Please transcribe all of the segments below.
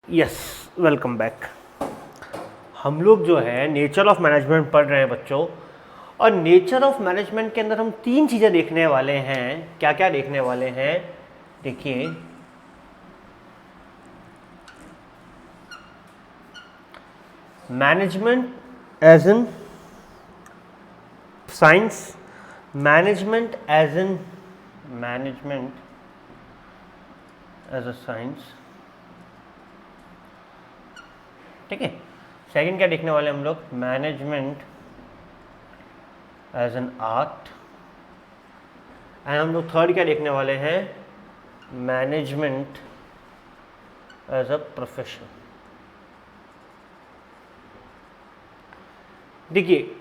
Yes, welcome back. हम लोग जो है नेचर ऑफ मैनेजमेंट पढ़ रहे हैं बच्चों, और नेचर ऑफ मैनेजमेंट के अंदर हम तीन चीज़ें देखने वाले हैं। क्या क्या देखने वाले हैं? देखिए, management as an science, management as a science, ठीक है। सेकंड क्या देखने वाले हम लोग? Management as an art. And हम लोग थर्ड क्या देखने वाले हैं? Management as a profession. देखिए,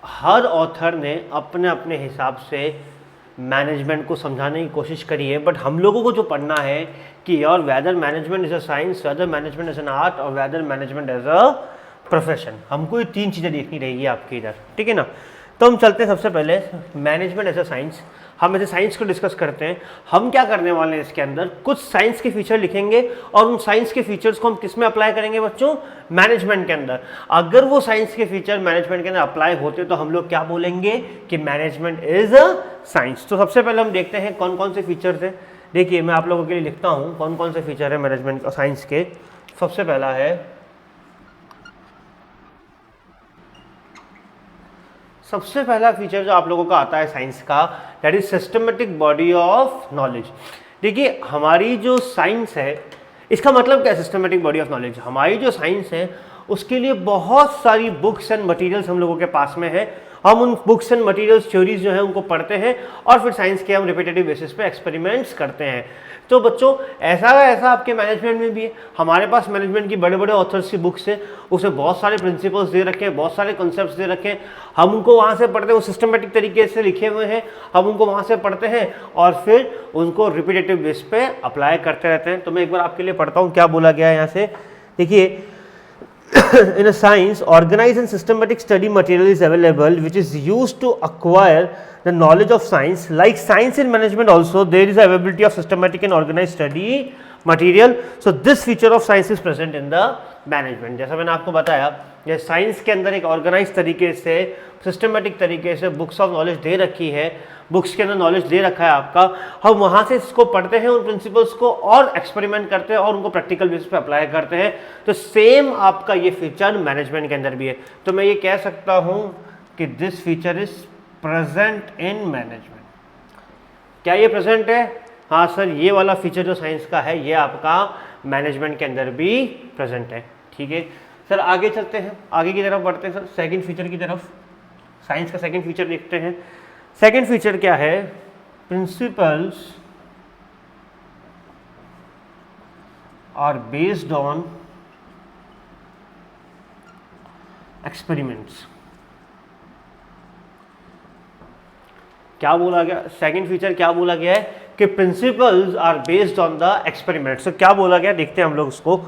हर ऑथर ने अपने अपने हिसाब से मैनेजमेंट को समझाने की कोशिश करी है, बट हम लोगों को जो पढ़ना है कि और weather management is a science, weather management is an art, और weather management as a profession. हमको ये तीन चीज़ें देखनी रहेगी आपकी इधर, ठीक है ना। तो हम चलते हैं सबसे पहले मैनेजमेंट एज अ साइंस। हम ऐसे साइंस को डिस्कस करते हैं। हम क्या करने वाले हैं इसके अंदर? कुछ साइंस के फीचर लिखेंगे और उन साइंस के फीचर्स को हम किस में अप्लाई करेंगे बच्चों? मैनेजमेंट के अंदर। अगर वो साइंस के फीचर मैनेजमेंट के अंदर अप्लाई होते तो हम लोग क्या बोलेंगे कि मैनेजमेंट इज अ साइंस। तो सबसे पहले हम देखते हैं कौन कौन से फीचर्स हैं। देखिए, मैं आप लोगों के लिए लिखता हूं कौन कौन से फीचर है मैनेजमेंट साइंस के। सबसे पहला है, सबसे पहला फीचर जो आप लोगों का आता है साइंस का, that is systematic body of knowledge. देखिए, हमारी जो साइंस है, इसका मतलब क्या है सिस्टमेटिक बॉडी ऑफ नॉलेज? हमारी जो साइंस है उसके लिए बहुत सारी बुक्स एंड मटेरियल्स हम लोगों के पास में है। हम उन बुक्स एंड मटेरियल्स थ्योरीज जो है उनको पढ़ते हैं और फिर साइंस के हम रिपीटेटिव बेसिस पे एक्सपेरिमेंट्स करते हैं। तो बच्चों, ऐसा आपके मैनेजमेंट में भी है। हमारे पास मैनेजमेंट की बड़े बड़े ऑथर्स की बुक्स है, उसमें बहुत सारे प्रिंसिपल्स दे रखे हैं, बहुत सारे कॉन्सेप्ट्स दे रखे हैं। हम उनको वहाँ से पढ़ते हैं, वो सिस्टमेटिक तरीके से लिखे हुए हैं। हम उनको वहाँ से पढ़ते हैं और फिर उनको रिपीटेटिव बेस पे अप्लाई करते रहते हैं। तो मैं एक बार आपके लिए पढ़ता हूँ क्या बोला गया है यहाँ से। देखिए, in a science, organized and systematic study material is available which is used to acquire the knowledge of science. Like science in management also, there is availability of systematic and organized study material. So this feature of science is present in the management. जैसा मैंने आपको बताया, ये science के अंदर एक organise तरीके से, सिस्टमेटिक तरीके से बुक्स ऑफ नॉलेज दे रखी है। बुक्स के अंदर नॉलेज दे रखा है आपका, हम वहाँ से इसको पढ़ते हैं, उन प्रिंसिपल्स को और एक्सपेरिमेंट करते हैं और उनको प्रैक्टिकल बेसिस पे अप्लाई करते हैं। तो सेम आपका ये फीचर मैनेजमेंट के अंदर भी है। तो मैं ये कह सकता हूँ कि this feature is present in management. क्या ये प्रेजेंट है? हाँ सर, ये वाला फीचर जो साइंस का है ये आपका मैनेजमेंट के अंदर भी प्रेजेंट है। ठीक है सर, आगे चलते हैं, आगे की तरफ बढ़ते हैं सर, सेकंड फीचर की तरफ। साइंस का सेकंड फीचर देखते हैं। सेकंड फीचर क्या है? Principles are based on experiments. क्या बोला गया? सेकंड फीचर क्या बोला गया है कि principles are based on the experiments. तो क्या बोला गया, देखते हैं हम लोग उसको।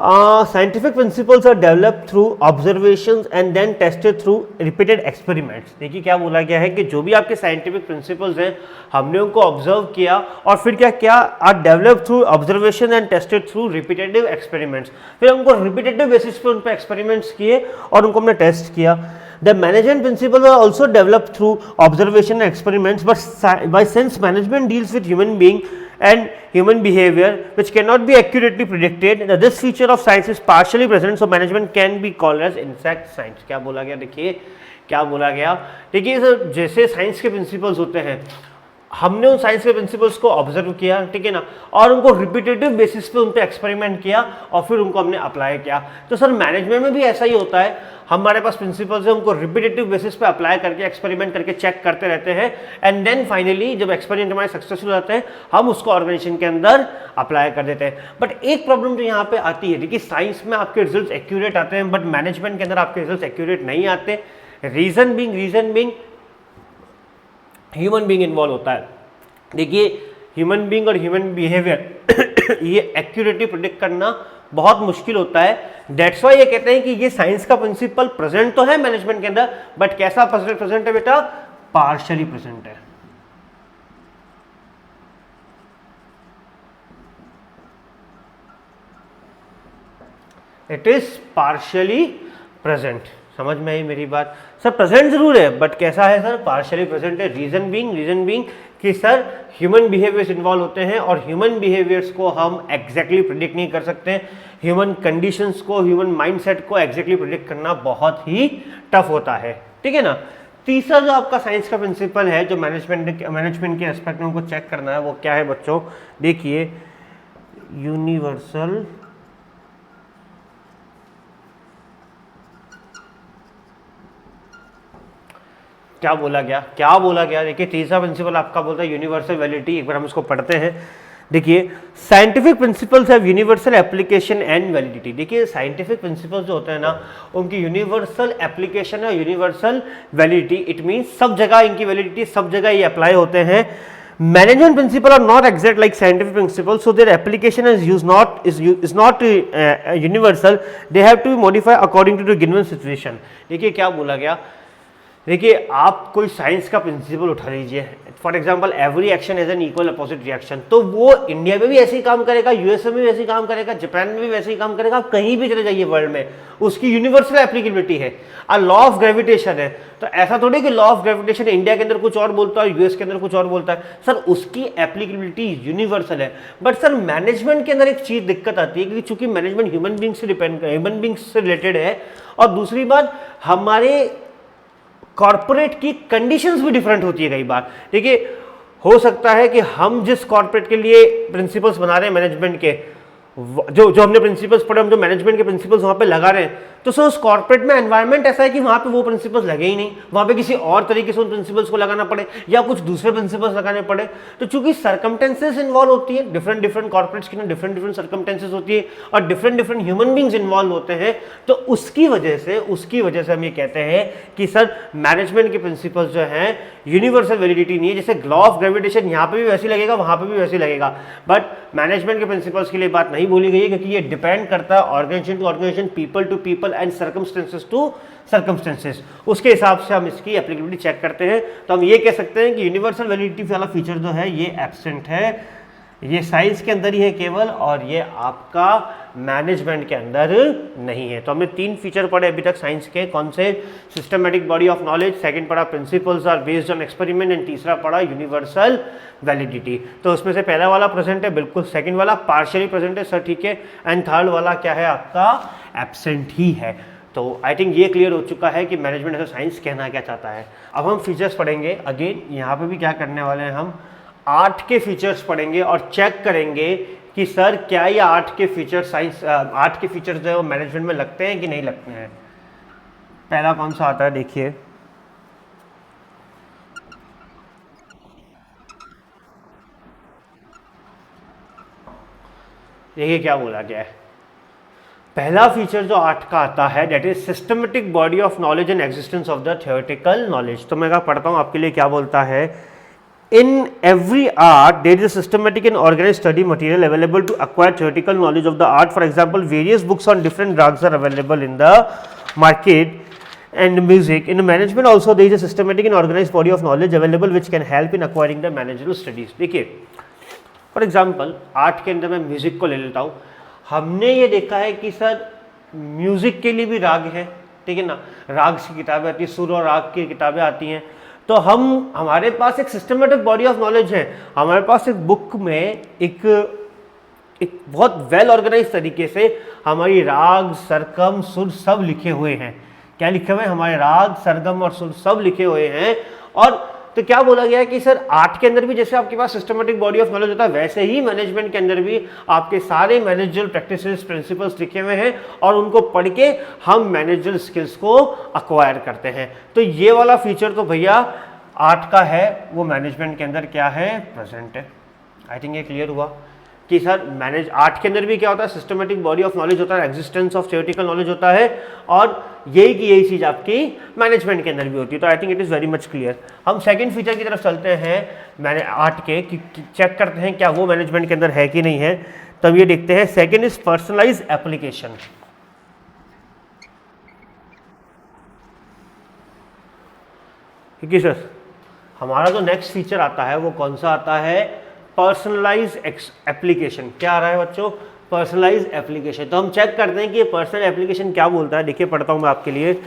Scientific principles are developed through observations and then tested through repeated experiments. देखिए, क्या बोला गया है कि जो भी आपके साइंटिफिक प्रिंसिपल्स हैं हमने उनको ऑब्जर्व किया और फिर क्या किया, are developed through observation and tested through repetitive experiments. फिर हमको रिपीटेटिव बेसिस पे उन पर एक्सपेरिमेंट्स किए और उनको हमने टेस्ट किया। The management principles are also developed through observation and experiments, but since management deals with human being and human behavior which cannot be accurately predicted, this feature of science is partially present, so management can be called as insect science. क्या बोला गया? देखिए क्या बोला गया। देखिए sir, जैसे science के प्रिंसिपल्स होते हैं, हमने उन साइंस के प्रिंसिपल्स को ऑब्जर्व किया, ठीक है ना, और उनको रिपीटेटिव बेसिस पे उन पे एक्सपेरिमेंट किया और फिर उनको हमने अप्लाई किया। तो सर मैनेजमेंट में भी ऐसा ही होता है, हमारे पास प्रिंसिपल्स है, उनको रिपीटेटिव बेसिस पे अप्लाई करके एक्सपेरिमेंट करके चेक करते रहते हैं, एंड देन फाइनली जब एक्सपेरिमेंट हमारे सक्सेसफुल होते हैं हम उसको ऑर्गेनाइजेशन के अंदर अप्लाई कर देते हैं। बट एक प्रॉब्लम जो यहाँ पे आती है, देखिए साइंस में आपके रिजल्ट एक्यूरेट आते हैं बट मैनेजमेंट के अंदर आपके रिजल्ट एक्यूरेट नहीं आते। Reason being human being involve होता है। देखिए, ह्यूमन बीइंग और ह्यूमन बिहेवियर ये एक्यूरेटली प्रिडिक्ट करना बहुत मुश्किल होता है। दैट्स वाई ये कहते हैं कि ये साइंस का प्रिंसिपल प्रेजेंट तो है मैनेजमेंट के अंदर, बट कैसा प्रेजेंट है बेटा? पार्शियली प्रेजेंट है। It is partially present. समझ में आई मेरी बात? सर प्रेजेंट जरूर है बट कैसा है सर? पार्शियली प्रेजेंट है। रीजन बीइंग कि सर ह्यूमन बिहेवियर्स इन्वॉल्व होते हैं और ह्यूमन बिहेवियर्स को हम एग्जैक्टली प्रिडिक्ट नहीं कर सकते। ह्यूमन कंडीशंस को, ह्यूमन माइंडसेट को एग्जैक्टली प्रिडिक्ट करना बहुत ही टफ होता है, ठीक है ना। तीसरा जो आपका साइंस का प्रिंसिपल है जो मैनेजमेंट के एस्पेक्ट में उनको चेक करना है वो क्या है बच्चों? देखिए, यूनिवर्सल क्या बोला गया? देखिए तीसरा प्रिंसिपल आपका बोलता है यूनिवर्सल वैलिडिटी। एक बार हम इसको पढ़ते हैं। देखिए, scientific principles have universal application and validity. देखिए साइंटिफिक प्रिंसिपल्स जो होते हैं ना उनकी यूनिवर्सल एप्लीकेशन है, यूनिवर्सल वैलिडिटी। इट मींस सब जगह इनकी वैलिडिटी, सब जगह ये अप्लाई होते हैं। Management principle are not exact like scientific principle, so their application is not universal, they have to be modify according to the given situation. देखिए क्या बोला गया, देखिए आप कोई साइंस का प्रिंसिपल उठा लीजिए, for example every action as an equal opposite reaction, तो वो इंडिया में भी ऐसे ही काम करेगा, यूएसए में भी ऐसे ही काम करेगा, जापान में भी वैसे ही काम करेगा, आप कहीं भी चले जाइए वर्ल्ड में, उसकी यूनिवर्सल एप्लीकेबिलिटी है। लॉ ऑफ ग्रेविटेशन है, तो ऐसा थोड़ी कि लॉ ऑफ ग्रेविटेशन इंडिया के अंदर कुछ और बोलता है, यूएस के अंदर कुछ और बोलता है, सर उसकी एप्लीकेबिलिटी यूनिवर्सल है। बट सर मैनेजमेंट के अंदर एक चीज दिक्कत आती है कि चूंकि मैनेजमेंट ह्यूमन बींग्स से रिलेटेड है, और दूसरी बात हमारे कॉर्पोरेट की कंडीशंस भी डिफरेंट होती है कई बार। देखिए हो सकता है कि हम जिस कॉर्पोरेट के लिए प्रिंसिपल्स बना रहे हैं मैनेजमेंट के, जो हमने प्रिंसिपल्स पढ़े, हम जो मैनेजमेंट के प्रिंसिपल्स वहां पे लगा रहे हैं, तो सर उस कॉर्पोरेट में एनवायरनमेंट ऐसा है कि वहां पे वो प्रिंसिपल्स लगे ही नहीं, वहां पे किसी और तरीके से उन प्रिंसिपल्स को लगाना पड़े या कुछ दूसरे प्रिंसिपल्स लगाने पड़े। तो चूंकि सर्कमटेंसेस इन्वॉल्व होती है, डिफरेंट कॉर्पोरेट्स की डिफरेंट सर्कमटेंसेस होती है और डिफरेंट ह्यूमन बींग्स इन्वॉल्व होते हैं, तो उसकी वजह से हम ये कहते हैं कि सर मैनेजमेंट के प्रिंसिपल्स जो हैं यूनिवर्सल वैलिडिटी नहीं है। जैसे लॉ ऑफ ग्रेविटेशन यहाँ पे भी वैसे लगेगा, वहां पे भी वैसे लगेगा, बट मैनेजमेंट के प्रिंसिपल्स के लिए बात नहीं बोली गई है क्योंकि ये डिपेंड करता है organisation to organisation, people to people and circumstances to circumstances. उसके हिसाब से हम इसकी एप्लीकेबिलिटी चेक करते हैं। तो हम ये कह सकते हैं कि यूनिवर्सल वैलिडिटी वाला फीचर जो है ये एब्सेंट है, ये साइंस के अंदर ही है केवल, और ये आपका मैनेजमेंट के अंदर नहीं है। तो हमने 3 फीचर पढ़े अभी तक साइंस के, कौन से? Systematic body of knowledge, second पढ़ा principles are based on experiment, and तीसरा पढ़ा यूनिवर्सल वैलिडिटी। तो उसमें से पहला वाला प्रेजेंट है बिल्कुल, सेकंड वाला पार्शियली प्रेजेंट है सर, ठीक है, एंड थर्ड वाला क्या है आपका? एब्सेंट ही है। तो आई थिंक ये क्लियर हो चुका है कि मैनेजमेंट ऐसा साइंस कहना क्या चाहता है। अब हम फीचर्स पढ़ेंगे। अगेन यहाँ पे भी क्या करने वाले हैं, हम 8 के फीचर्स पढ़ेंगे और चेक करेंगे कि सर क्या ये 8 के फीचर्स जो है वो मैनेजमेंट में लगते हैं कि नहीं लगते हैं। पहला कौन सा आता है देखिए, क्या बोला गया है। पहला फीचर जो 8 का आता है that is systematic body of knowledge and existence of the theoretical knowledge. तो मैं पढ़ता हूं आपके लिए, क्या बोलता है? In every art, there is a systematic and organized study material available to acquire theoretical knowledge of the art. For example, various books on different drugs are available in the market and music. In management also, there is a systematic and organized body of knowledge available which can help in acquiring the managerial studies. देखिए, for example, art के अंदर मैं music को ले लेता हूँ। हमने ये देखा है कि सर म्यूजिक के लिए भी राग है, ठीक है ना, राग की किताबें आती है, सुर और राग की किताबें आती हैं। तो हमारे पास एक सिस्टमेटिक बॉडी ऑफ नॉलेज है, हमारे पास एक बुक में एक बहुत वेल ऑर्गेनाइज तरीके से हमारी राग, सरगम, सुर सब लिखे हुए हैं। क्या लिखे हुए हैं? हमारे राग, सरगम और सुर सब लिखे हुए हैं। और तो क्या बोला गया है कि सर आर्ट के अंदर भी जैसे आपके पास सिस्टमेटिक बॉडी ऑफ नॉलेज होता है, वैसे ही मैनेजमेंट के अंदर भी आपके सारे मैनेजरियल प्रैक्टिसेस, प्रिंसिपल्स लिखे हुए हैं और उनको पढ़ के हम मैनेजरियल स्किल्स को अक्वायर करते हैं। तो ये वाला फीचर तो भैया आर्ट का है, वो मैनेजमेंट के अंदर क्या है? प्रेजेंट है। आई थिंक ये क्लियर हुआ कि सर आर्ट के अंदर भी क्या होता है? सिस्टमेटिक बॉडी ऑफ नॉलेज होता है, एग्जिस्टेंस ऑफ थ्योरेटिकल नॉलेज होता है, और यही चीज आपकी मैनेजमेंट के अंदर भी होती है। तो I think it is very much clear. हम सेकंड फीचर की तरफ चलते हैं मैंने आर्ट के, कि चेक करते हैं क्या वो मैनेजमेंट के अंदर है कि नहीं है। तब ये देखते हैं, सेकंड इज पर्सनलाइज एप्लीकेशन। क्योंकि सर हमारा जो नेक्स्ट फीचर आता है वो कौन सा आता है? Personalize application. क्या आ रहा है बच्चों? Personalize application. तो हम चेक करते हैं कि ये पर्सनल एप्लीकेशन क्या बोलता है। देखिए पढ़ता हूं मैं आपके लिए।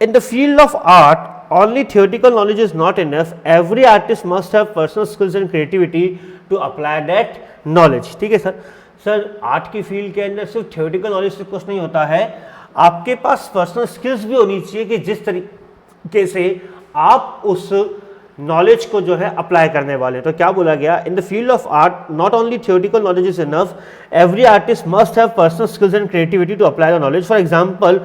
इन the field of art only theoretical knowledge is not enough, every artist must have personal skills and creativity to apply that knowledge। ठीक है सर आर्ट की फील्ड के अंदर सिर्फ थियोरेटिकल नॉलेज से कुछ नहीं होता है, आपके पास पर्सनल स्किल्स भी होनी चाहिए कि जिस तरीके से आप उस नॉलेज को जो है अप्लाई करने वाले। तो क्या बोला गया, in the field of art not only theoretical knowledge is enough, every artist must have personal skills and creativity to apply the knowledge. For example,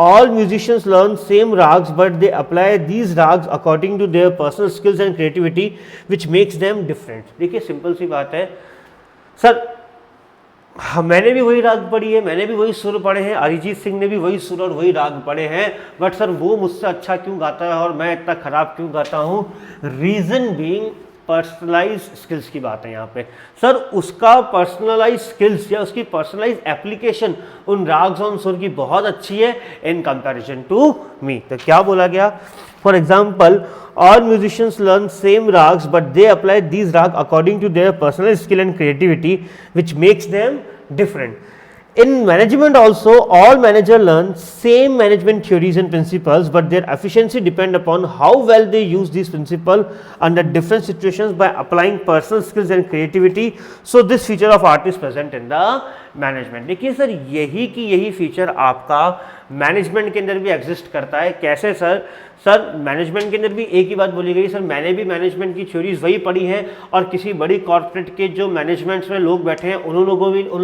all musicians learn same rags but they apply these rags according to their personal skills and creativity which makes them different। देखिए simple सी बात है sir, मैंने भी वही राग पढ़ी है, मैंने भी वही सुर पढ़े हैं, अरिजीत सिंह ने भी वही सुर और वही राग पढ़े हैं, बट सर वो मुझसे अच्छा क्यों गाता है और मैं इतना खराब क्यों गाता हूँ? रीजन बीइंग पर्सनलाइज स्किल्स की बात है यहाँ पे। सर उसका पर्सनलाइज स्किल्स या उसकी पर्सनलाइज एप्लीकेशन उन राग्स और सुर की बहुत अच्छी है इन कंपैरिजन टू मी। तो क्या बोला गया, for example, all musicians learn same rags but they apply these rags according to their personal skill and creativity which makes them different। In management also, all managers learn same management theories and principles but their efficiency depend upon how well they use these principles under different situations by applying personal skills and creativity। So this feature of art is present in the management। देखिए sir यही की यही feature आपका management के अंदर भी exist करता है। कैसे सर? सर मैनेजमेंट के अंदर भी एक ही बात बोली गई, सर मैंने भी मैनेजमेंट की थ्योरीज वही पढ़ी हैं और किसी बड़ी कॉर्पोरेट के जो मैनेजमेंट्स में लोग बैठे हैं उन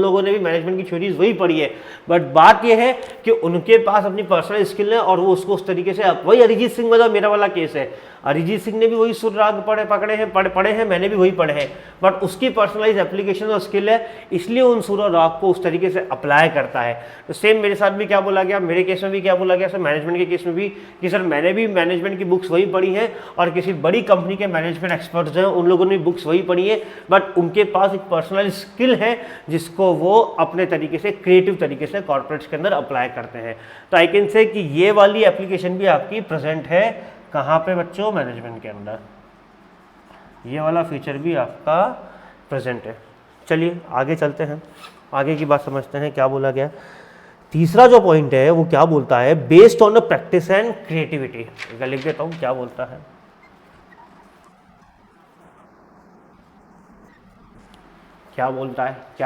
लोगों ने भी मैनेजमेंट की थ्योरीज वही पढ़ी है, बट बात यह है कि उनके पास अपनी पर्सनल स्किल है और वो उसको उस तरीके से, वही अरिजीत सिंह मतलब मेरा वाला केस है, अरिजीत सिंह ने भी वही सुर राग पढ़े हैं, मैंने भी वही पढ़े हैं, बट उसकी पर्सनलाइज एप्लीकेशन और स्किल है इसलिए उन सुर और राग को उस तरीके से अप्लाई करता है। तो सेम मेरे साथ भी क्या बोला गया, मेरे केस में भी क्या बोला गया सर, मैनेजमेंट के केस में भी कि सर मैंने भी मैनेजमेंट की बुक्स वही पढ़ी है और किसी बड़ी कंपनी के मैनेजमेंट एक्सपर्ट्स हैं उन लोगों ने भी बुक्स वही पढ़ी है, बट उनके पास एक पर्सनल स्किल है जिसको वो अपने तरीके से क्रिएटिव तरीके से कॉर्पोरेट्स के अंदर अप्लाई करते हैं। तो आई कैन से कि ये वाली एप्लीकेशन भी आपकी प्रेजेंट है कहाँ पे बच्चों? मैनेजमेंट के अंदर ये वाला फीचर भी आपका प्रेजेंट है। चलिए आगे चलते हैं, आगे की बात समझते हैं क्या बोला गया। तीसरा जो पॉइंट है वो क्या बोलता है, based on the practice and creativity. लिख देता हूं क्या बोलता है, क्या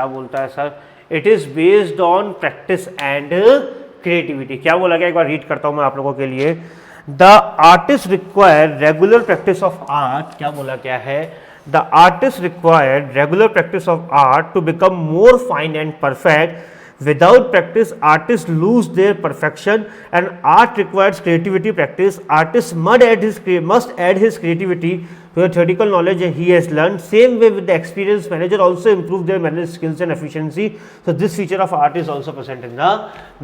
बोलता है sir, it is based on practice and creativity. क्या बोला गया एक बार रीड करता हूं मैं आप लोगों के लिए। The artist require regular practice of art. क्या बोला गया है, the artist require regular practice of art to become more fine and perfect. Without practice, artists lose their perfection, and art requires creativity practice. Artist must add his creativity to the theoretical knowledge he has learned. Same way with the experienced manager also improve their management skills and efficiency. So this feature of art is also present in the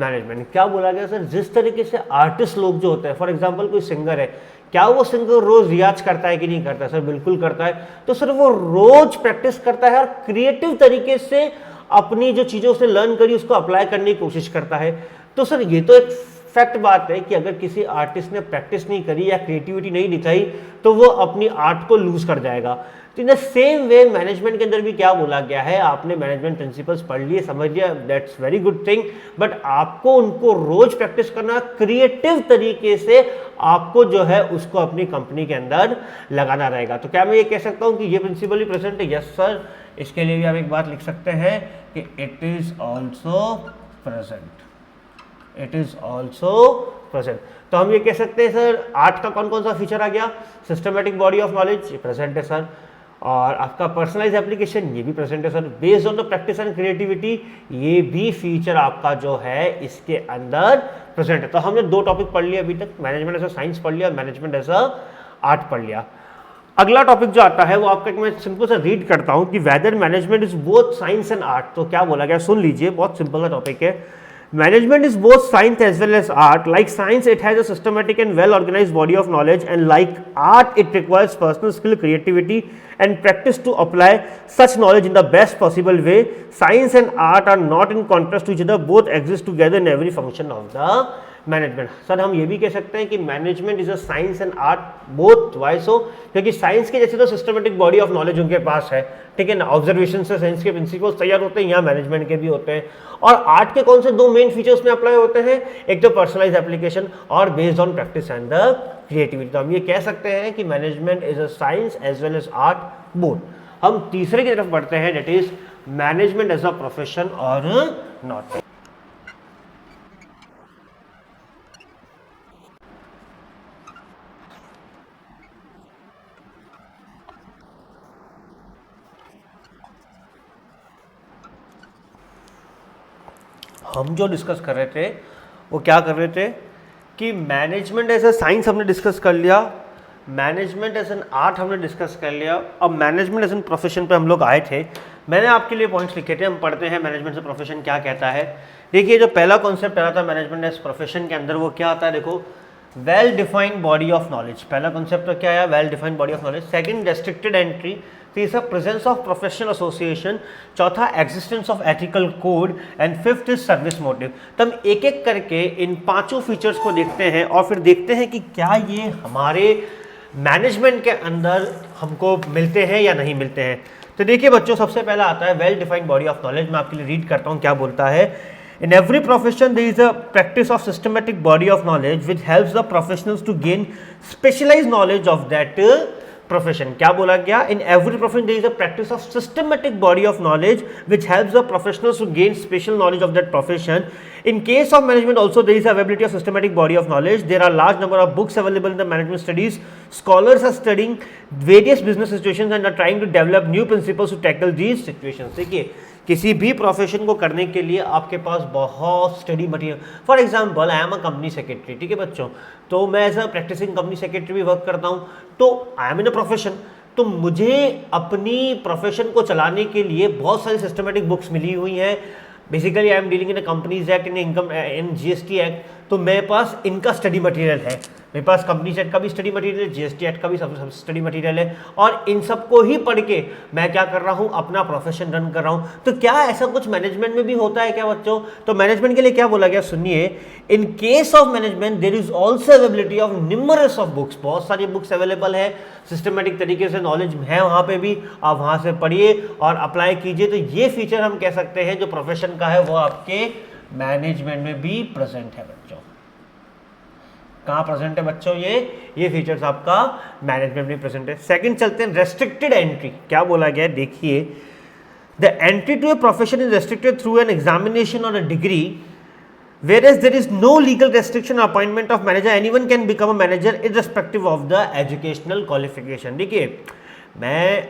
management। क्या बोला गया sir, जिस तरीके से artist लोग जो होते हैं, फॉर एग्जाम्पल कोई सिंगर है, क्या वो सिंगर रोज रियाज करता है कि नहीं करता? सर बिल्कुल करता है। तो सर वो रोज प्रैक्टिस करता है और क्रिएटिव तरीके से अपनी जो चीज़ें उसने लर्न करी उसको अप्लाई करने की कोशिश करता है। तो सर ये तो एक फैक्ट बात है कि अगर किसी आर्टिस्ट ने प्रैक्टिस नहीं करी या क्रिएटिविटी नहीं दिखाई तो वो अपनी आर्ट को लूज कर जाएगा। तो in the same way management के अंदर भी क्या बोला गया है, आपने मैनेजमेंट प्रिंसिपल्स पढ़ लिए, समझ लिया, that's very good thing, but आपको उनको रोज प्रैक्टिस करना, क्रिएटिव तरीके से आपको जो है उसको अपनी कंपनी के अंदर लगाना रहेगा। तो क्या मैं ये कह सकता हूँ कि ये प्रिंसिपल ही प्रेजेंट है? Yes sir. इसके लिए भी आप एक बात लिख सकते हैं कि it is also present, it is also present. तो हम ये कह सकते हैं सर आर्ट का कौन कौन सा फीचर आ गया, सिस्टमैटिक बॉडी ऑफ नॉलेज ये प्रेजेंट है सर, और आपका पर्सनलाइज एप्लीकेशन ये भी प्रेजेंट है sir, based on the practice and creativity ये भी फीचर आपका जो है इसके अंदर प्रेजेंट है। तो हमने दो टॉपिक पढ़ लिया अभी तक, मैनेजमेंट एज अ साइंस पढ़ लिया, मैनेजमेंट एज अ आर्ट पढ़ लिया। अगला टॉपिक जो आता है वो आपका मैं सिंपल सा रीड करता हूं कि whether management is both science and art. तो क्या बोला गया सुन लीजिए, बहुत सिंपल सा टॉपिक है। Management is both science as well as art. Like science it has a systematic and well organized body of knowledge, and like art it requires personal skill, creativity and practice to apply such knowledge in the best possible way. Science and art are not in contrast to each other, both exist together in every function of the management. Sir हम ये भी कह सकते हैं कि management is a science and art both, why so? क्योंकि science के जैसे तो सिस्टमेटिक बॉडी ऑफ नॉलेज उनके पास है, ठीक है ना, ऑब्जर्वेशन से साइंस के प्रिंसिपल्स तैयार होते हैं, यहाँ मैनेजमेंट के भी होते हैं। और आर्ट के कौन से दो मेन फीचर्स में अप्लाई होते हैं? एक तो पर्सनलाइज एप्लीकेशन और based on practice and the creativity. तो हम ये कह सकते हैं कि management is a science as well as art both. हम तीसरे की तरफ बढ़ते हैं, that is management as a profession और नॉट। हम जो डिस्कस कर रहे थे वो क्या कर रहे थे कि मैनेजमेंट एज ए साइंस हमने डिस्कस कर लिया, मैनेजमेंट एज एन आर्ट हमने डिस्कस कर लिया, अब मैनेजमेंट एज एन प्रोफेशन पे हम लोग आए थे। मैंने आपके लिए पॉइंट्स लिखे थे, हम पढ़ते हैं मैनेजमेंट एज प्रोफेशन क्या कहता है। देखिए जो पहला कॉन्सेप्ट आ रहा था मैनेजमेंट एज प्रोफेशन के अंदर, वो क्या आता है, देखो well defined body of knowledge. पहला कॉन्सेप्ट तो क्या है, well defined body of knowledge. Second restricted entry. तीसरा प्रेजेंस ऑफ प्रोफेशनल एसोसिएशन। चौथा existence of ethical code and fifth is service motive. तो हम एक एक करके इन पांचों फीचर्स को देखते हैं और फिर देखते हैं कि क्या ये हमारे मैनेजमेंट के अंदर हमको मिलते हैं या नहीं मिलते हैं। तो देखिए बच्चों, सबसे पहला आता है well defined body of knowledge. मैं आपके लिए रीड करता हूँ क्या बोलता है। In every profession, there is a practice of systematic body of knowledge which helps the professionals to gain specialized knowledge of that profession. क्या बोला गया? In every profession, there is a practice of systematic body of knowledge which helps the professionals to gain special knowledge of that profession. In case of management also, there is availability of systematic body of knowledge. There are large number of books available in the management studies. Scholars are studying various business situations and are trying to develop new principles to tackle these situations. देखिए किसी भी profession को करने के लिए आपके पास बहुत study material. For example I am a company secretary, ठीक है बच्चों, तो मैं as a practicing company secretary भी वर्क करता हूँ, तो I am in a profession, तो मुझे अपनी प्रोफेशन को चलाने के लिए बहुत सारी सिस्टमेटिक बुक्स मिली हुई हैं। Basically I am dealing in companies act, in income, in GST act, तो मेरे पास इनका स्टडी मटेरियल है। मेरे पास कंपनीज एक्ट का भी स्टडी मटेरियल है, जीएसटी एक्ट का भी सब स्टडी मटेरियल है, और इन सबको ही पढ़ के मैं क्या कर रहा हूँ, अपना प्रोफेशन रन कर रहा हूँ। तो क्या ऐसा कुछ मैनेजमेंट में भी होता है क्या बच्चों? तो मैनेजमेंट के लिए क्या बोला गया, सुनिए। In case of management there is also availability of numerous of books. बहुत सारी बुक्स अवेलेबल है, सिस्टमेटिक तरीके से नॉलेज है वहाँ पे भी, आप वहाँ से पढ़िए और अप्लाई कीजिए। तो ये फीचर हम कह सकते हैं जो प्रोफेशन का है वो आपके मैनेजमेंट में भी प्रेजेंट है बच्चों। कहाँ प्रेजेंट है बच्चों? ये फीचर्स आपका मैनेजमेंट में प्रेजेंट है। सेकंड चलते हैं रेस्ट्रिक्टेड एंट्री। क्या बोला गया है देखिए, the entry to a profession is restricted through an examination और a degree, whereas there is no legal restriction or appointment of manager, anyone can become a manager irrespective of the educational qualification। देखिए मैं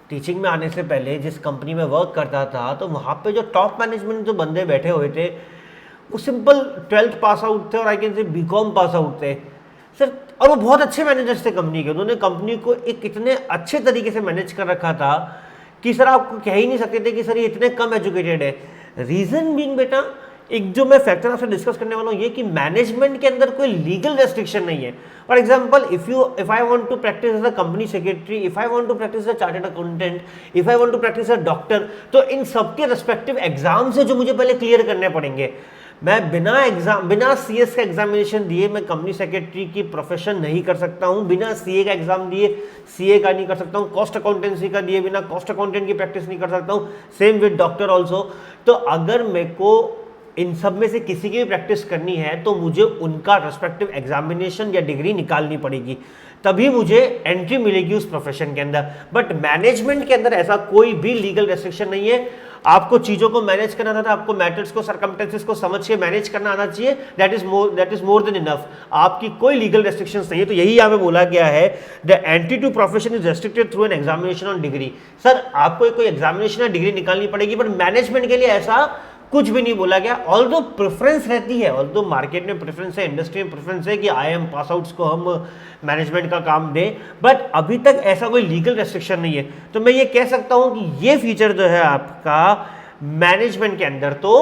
teaching में आने से पहले जिस company में work करता था, तो वहाँ पे जो टॉप मैनेजमेंट जो बंदे बैठे हुए थे वो सिंपल 12th पास आउट थे और I can say BCom pass out थे सर, और वो बहुत अच्छे मैनेजर्स थे कंपनी के। उन्होंने कंपनी को एक इतने अच्छे तरीके से मैनेज कर रखा था कि सर आपको कह ही नहीं सकते थे कि सर ये इतने कम एजुकेटेड है। रीजन बीइंग बेटा, एक जो मैं फैक्टर आपसे डिस्कस करने वाला हूँ ये कि मैनेजमेंट के अंदर कोई लीगल रेस्ट्रिक्शन नहीं है। For example, if I want to practice as a company secretary, if I want to practice as a chartered accountant, if I want to practice as a doctor, तो इन सबके respective exam से जो मुझे पहले clear करने पड़ेंगे। मैं बिना सीएस का एग्जामिनेशन दिए मैं कंपनी सेक्रेटरी की प्रोफेशन नहीं कर सकता हूं, बिना सीए का एग्जाम दिए सीए का नहीं कर सकता हूं, कॉस्ट अकाउंटेंसी का दिए बिना कॉस्ट अकाउंटेंट की प्रैक्टिस नहीं कर सकता हूं, सेम विद डॉक्टर ऑल्सो। तो अगर मेरे को इन सब में से किसी की भी प्रैक्टिस करनी है तो मुझे उनका रेस्पेक्टिव एग्जामिनेशन या डिग्री निकालनी पड़ेगी, तभी मुझे एंट्री मिलेगी उस प्रोफेशन के अंदर। बट मैनेजमेंट के अंदर ऐसा कोई भी लीगल रेस्ट्रिक्शन नहीं है। आपको चीजों को मैनेज करना था, आपको मैटर्स को, सर्कमस्टेंसेस को समझ के मैनेज करना आना चाहिए, that is more than enough. आपकी कोई लीगल रेस्ट्रिक्शंस नहीं है। तो यही यहाँ पे बोला गया है, the entry to profession is restricted through an examination on degree. Sir आपको कोई एग्जामिनेशन या डिग्री निकालनी पड़ेगी, बट मैनेजमेंट के लिए ऐसा कुछ भी नहीं बोला गया। ऑल्दो प्रेफरेंस रहती है, ऑल्दो मार्केट में प्रेफरेंस है, इंडस्ट्री में प्रेफरेंस है कि IIM पास आउट्स को हम मैनेजमेंट का काम दें, बट अभी तक ऐसा कोई लीगल रेस्ट्रिक्शन नहीं है। तो मैं ये कह सकता हूं कि ये फीचर जो है आपका मैनेजमेंट के अंदर तो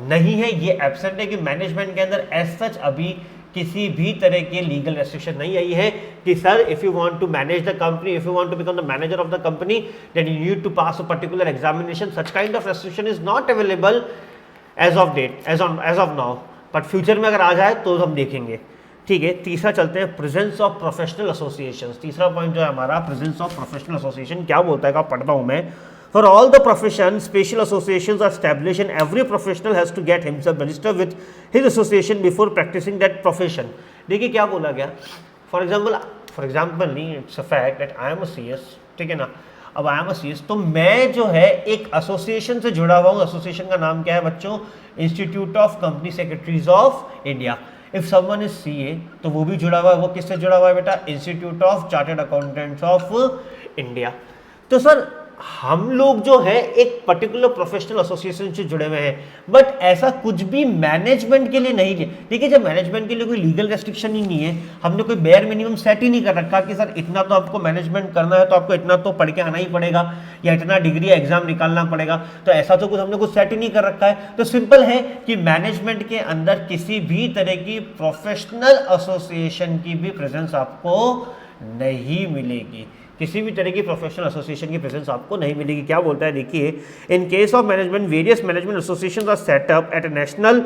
नहीं है, ये एब्सेंट है कि मैनेजमेंट के अंदर एज सच अभी किसी भी तरह की लीगल रेस्ट्रिक्शन नहीं आई है कि sir if you want to manage the company, if you want to become the manager of the company, then you need to pass a particular examination. Such kind of restriction is not available as of date, as of now. But future में अगर आ जाए तो हम देखेंगे। ठीक है, तीसरा चलते हैं, प्रेजेंस ऑफ प्रोफेशनल एसोसिएशंस। तीसरा पॉइंट जो है हमारा प्रेजेंस ऑफ प्रोफेशनल एसोसिएशन, क्या बोलता है, पढ़ता हूं मैं। For all the profession special associations are established and every professional has to get himself registered with his association before practicing that profession. देखिए क्या बोला गया, फॉर एग्जाम्पल नहीं, it's a fact that I am a CS, ठीक है ना। अब आई am a CS, तो मैं जो है एक एसोसिएशन से जुड़ा हुआ हूँ। एसोसिएशन का नाम क्या है बच्चों, institute of company secretaries of India. If someone is CA तो वो भी जुड़ा हुआ है, वो किससे जुड़ा हुआ है बेटा, institute of chartered accountants of India. तो सर हम लोग जो है एक पर्टिकुलर प्रोफेशनल एसोसिएशन से जुड़े हुए हैं, बट ऐसा कुछ भी मैनेजमेंट के लिए नहीं है। ठीक है, जब मैनेजमेंट के लिए कोई लीगल रेस्ट्रिक्शन ही नहीं है, हमने कोई बेयर मिनिमम सेट ही नहीं कर रखा कि सर इतना तो आपको मैनेजमेंट करना है तो आपको इतना तो पढ़ के आना ही पड़ेगा या इतना डिग्री एग्जाम निकालना पड़ेगा, तो ऐसा तो कुछ हमने कुछ सेट ही नहीं कर रखा है। तो सिंपल है कि मैनेजमेंट के अंदर किसी भी तरह की प्रोफेशनल एसोसिएशन की भी प्रेजेंस आपको नहीं मिलेगी, किसी भी तरह की प्रोफेशनल एसोसिएशन की प्रेजेंस आपको नहीं मिलेगी। क्या बोलता है देखिए, in case of management various management associations are set up at national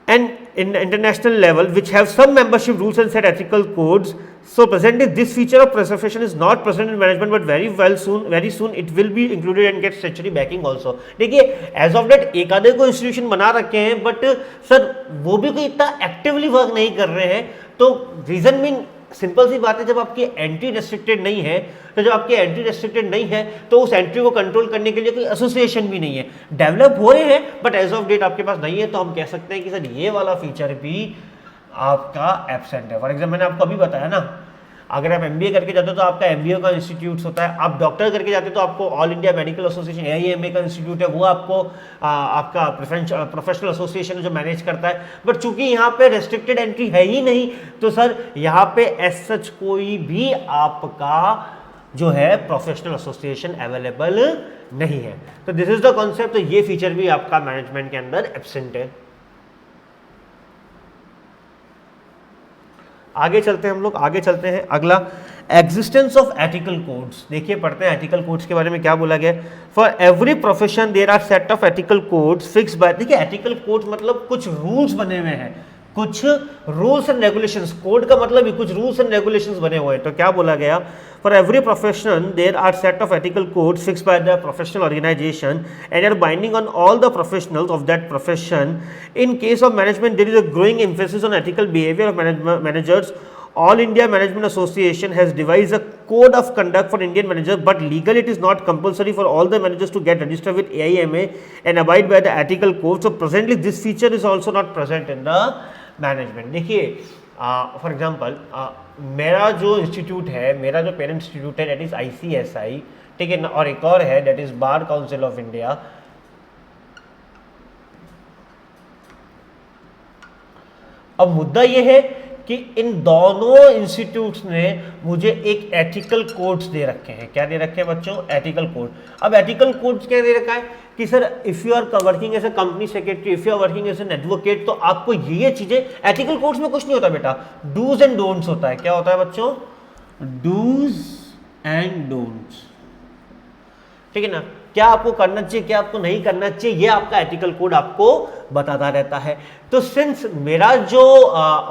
and international level which have some membership rules and set ethical codes. So presently this feature of preservation is not present in management, but very soon it will be included and get statutory backing also. देखिए as of date एक आधे को institution बना रखे हैं, but sir वो भी कोई इतना एक्टिवली वर्क नहीं कर रहे हैं। तो रीजन मीन सिंपल सी बात है, जब आपकी एंट्री रेस्ट्रिक्टेड नहीं है, तो जब आपकी एंट्री रेस्ट्रिक्टेड नहीं है तो उस एंट्री को कंट्रोल करने के लिए कोई एसोसिएशन भी नहीं है। डेवलप हो रहे हैं बट एज ऑफ डेट आपके पास नहीं है, तो हम कह सकते हैं कि सर ये वाला फीचर भी आपका एब्सेंट है। फॉर एग्जाम्पल मैंने आपको अभी बताया ना, अगर आप एमबीए करके जाते हो तो आपका एमबीए का इंस्टीट्यूट होता है, आप डॉक्टर करके जाते हो तो आपको ऑल इंडिया मेडिकल एसोसिएशन एआईएमए का इंस्टीट्यूट है, वो आपको आपका प्रोफेशनल एसोसिएशन जो मैनेज करता है। बट चूंकि यहाँ पे रेस्ट्रिक्टेड एंट्री है ही नहीं, तो सर यहाँ पे एज सच कोई भी आपका जो है प्रोफेशनल एसोसिएशन अवेलेबल नहीं है। तो दिस इज द कॉन्सेप्ट। तो ये फीचर भी आपका मैनेजमेंट के अंदर एब्सेंट है। आगे चलते हैं हम लोग, आगे चलते हैं। अगला, एग्जिस्टेंस ऑफ एथिकल कोड्स। देखिए पढ़ते हैं एथिकल कोड्स के बारे में क्या बोला गया। For every profession there are set of ethical codes fix by, देखिए एथिकल कोड्स मतलब कुछ रूल्स बने हुए हैं, कुछ रूल्स एंड रेगुलेशंस। कोड का मतलब ही कुछ रूल्स एंड रेगुलेशंस बने हुए हैं। तो क्या बोला गया, for every profession there are set of ethical codes fix by the professional organization and are binding on all the professionals of that profession. In case of management there is a growing emphasis on ethical behaviour of managers. All India Management Association has devised a code of conduct for Indian managers, but legally it is not compulsory for all the managers to get registered with AIMA and abide by the ethical code. So presently this feature is also not present in the management. देखिए for example मेरा जो institute है, मेरा जो parent institute है, that is ICSI, ठीक है ना, और एक और है that is bar council of India. अब मुद्दा ये है कि इन दोनों इंस्टीट्यूट्स ने मुझे एक एथिकल कोड्स दे रखे हैं। क्या दे रखे हैं बच्चों, एथिकल कोड। अब एथिकल कोड्स क्या दे रखा है कि sir if you are working as a company secretary, if you are working as an advocate, तो आपको ये चीजें, एथिकल कोड्स में कुछ नहीं होता बेटा, डूज एंड डोंट्स होता है। क्या होता है बच्चों, डूज एंड डोंट्स, ठीक है ना। क्या आपको करना चाहिए, क्या आपको नहीं करना चाहिए, ये आपका एथिकल कोड आपको बताता रहता है। तो सिंस मेरा जो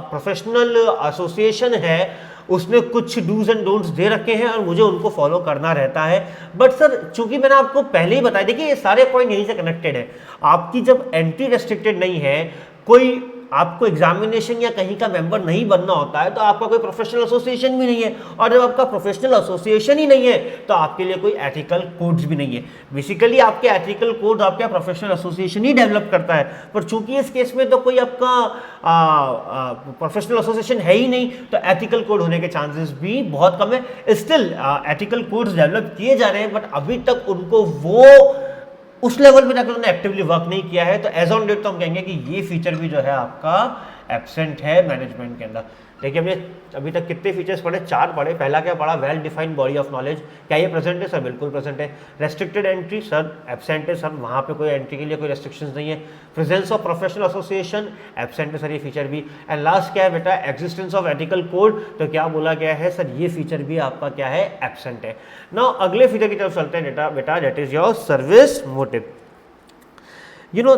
प्रोफेशनल एसोसिएशन है उसने कुछ डूज एंड डोंट्स दे रखे हैं और मुझे उनको फॉलो करना रहता है। बट सर चूंकि मैंने आपको पहले ही बताया, देखिए ये सारे पॉइंट यहीं से कनेक्टेड है। आपकी जब एंट्री रेस्ट्रिक्टेड नहीं है, कोई आपको एग्जामिनेशन या कहीं का मेंबर नहीं बनना होता है, तो आपका कोई प्रोफेशनल एसोसिएशन भी नहीं है, और जब आपका प्रोफेशनल एसोसिएशन ही नहीं है तो आपके लिए कोई एथिकल कोड्स भी नहीं है। बेसिकली आपके एथिकल कोड्स आपका प्रोफेशनल एसोसिएशन ही डेवलप करता है, पर चूंकि इस केस में तो कोई आपका प्रोफेशनल एसोसिएशन है ही नहीं, तो एथिकल कोड होने के चांसेस भी बहुत कम है। स्टिल एथिकल कोड्स डेवलप किए जा रहे हैं, बट अभी तक उनको वो उस लेवल पे जाकर उन्होंने एक्टिवली वर्क नहीं किया है। तो एज ऑन डेट तो हम कहेंगे कि ये फीचर भी जो है आपका एब्सेंट है मैनेजमेंट के अंदर। देखिए हमने अभी तक कितने फीचर्स पढ़े, 4 पढ़े। पहला क्या पढ़ा, well defined body of knowledge. क्या ये प्रेजेंट है सर, बिल्कुल प्रेजेंट है। रेस्ट्रिक्टेड एंट्री सर एब्सेंट है, सर वहाँ पे कोई एंट्री के लिए कोई रेस्ट्रिक्शंस नहीं है। Presence of professional association absent है सर, ये फीचर भी। एंड लास्ट क्या है बेटा, एग्जिस्टेंस ऑफ एथिकल कोड। तो क्या बोला गया है सर, ये फीचर भी आपका क्या है, एब्सेंट है। नाउ अगले फीचर की तरफ चलते हैं बेटा, that is your service motive. You know,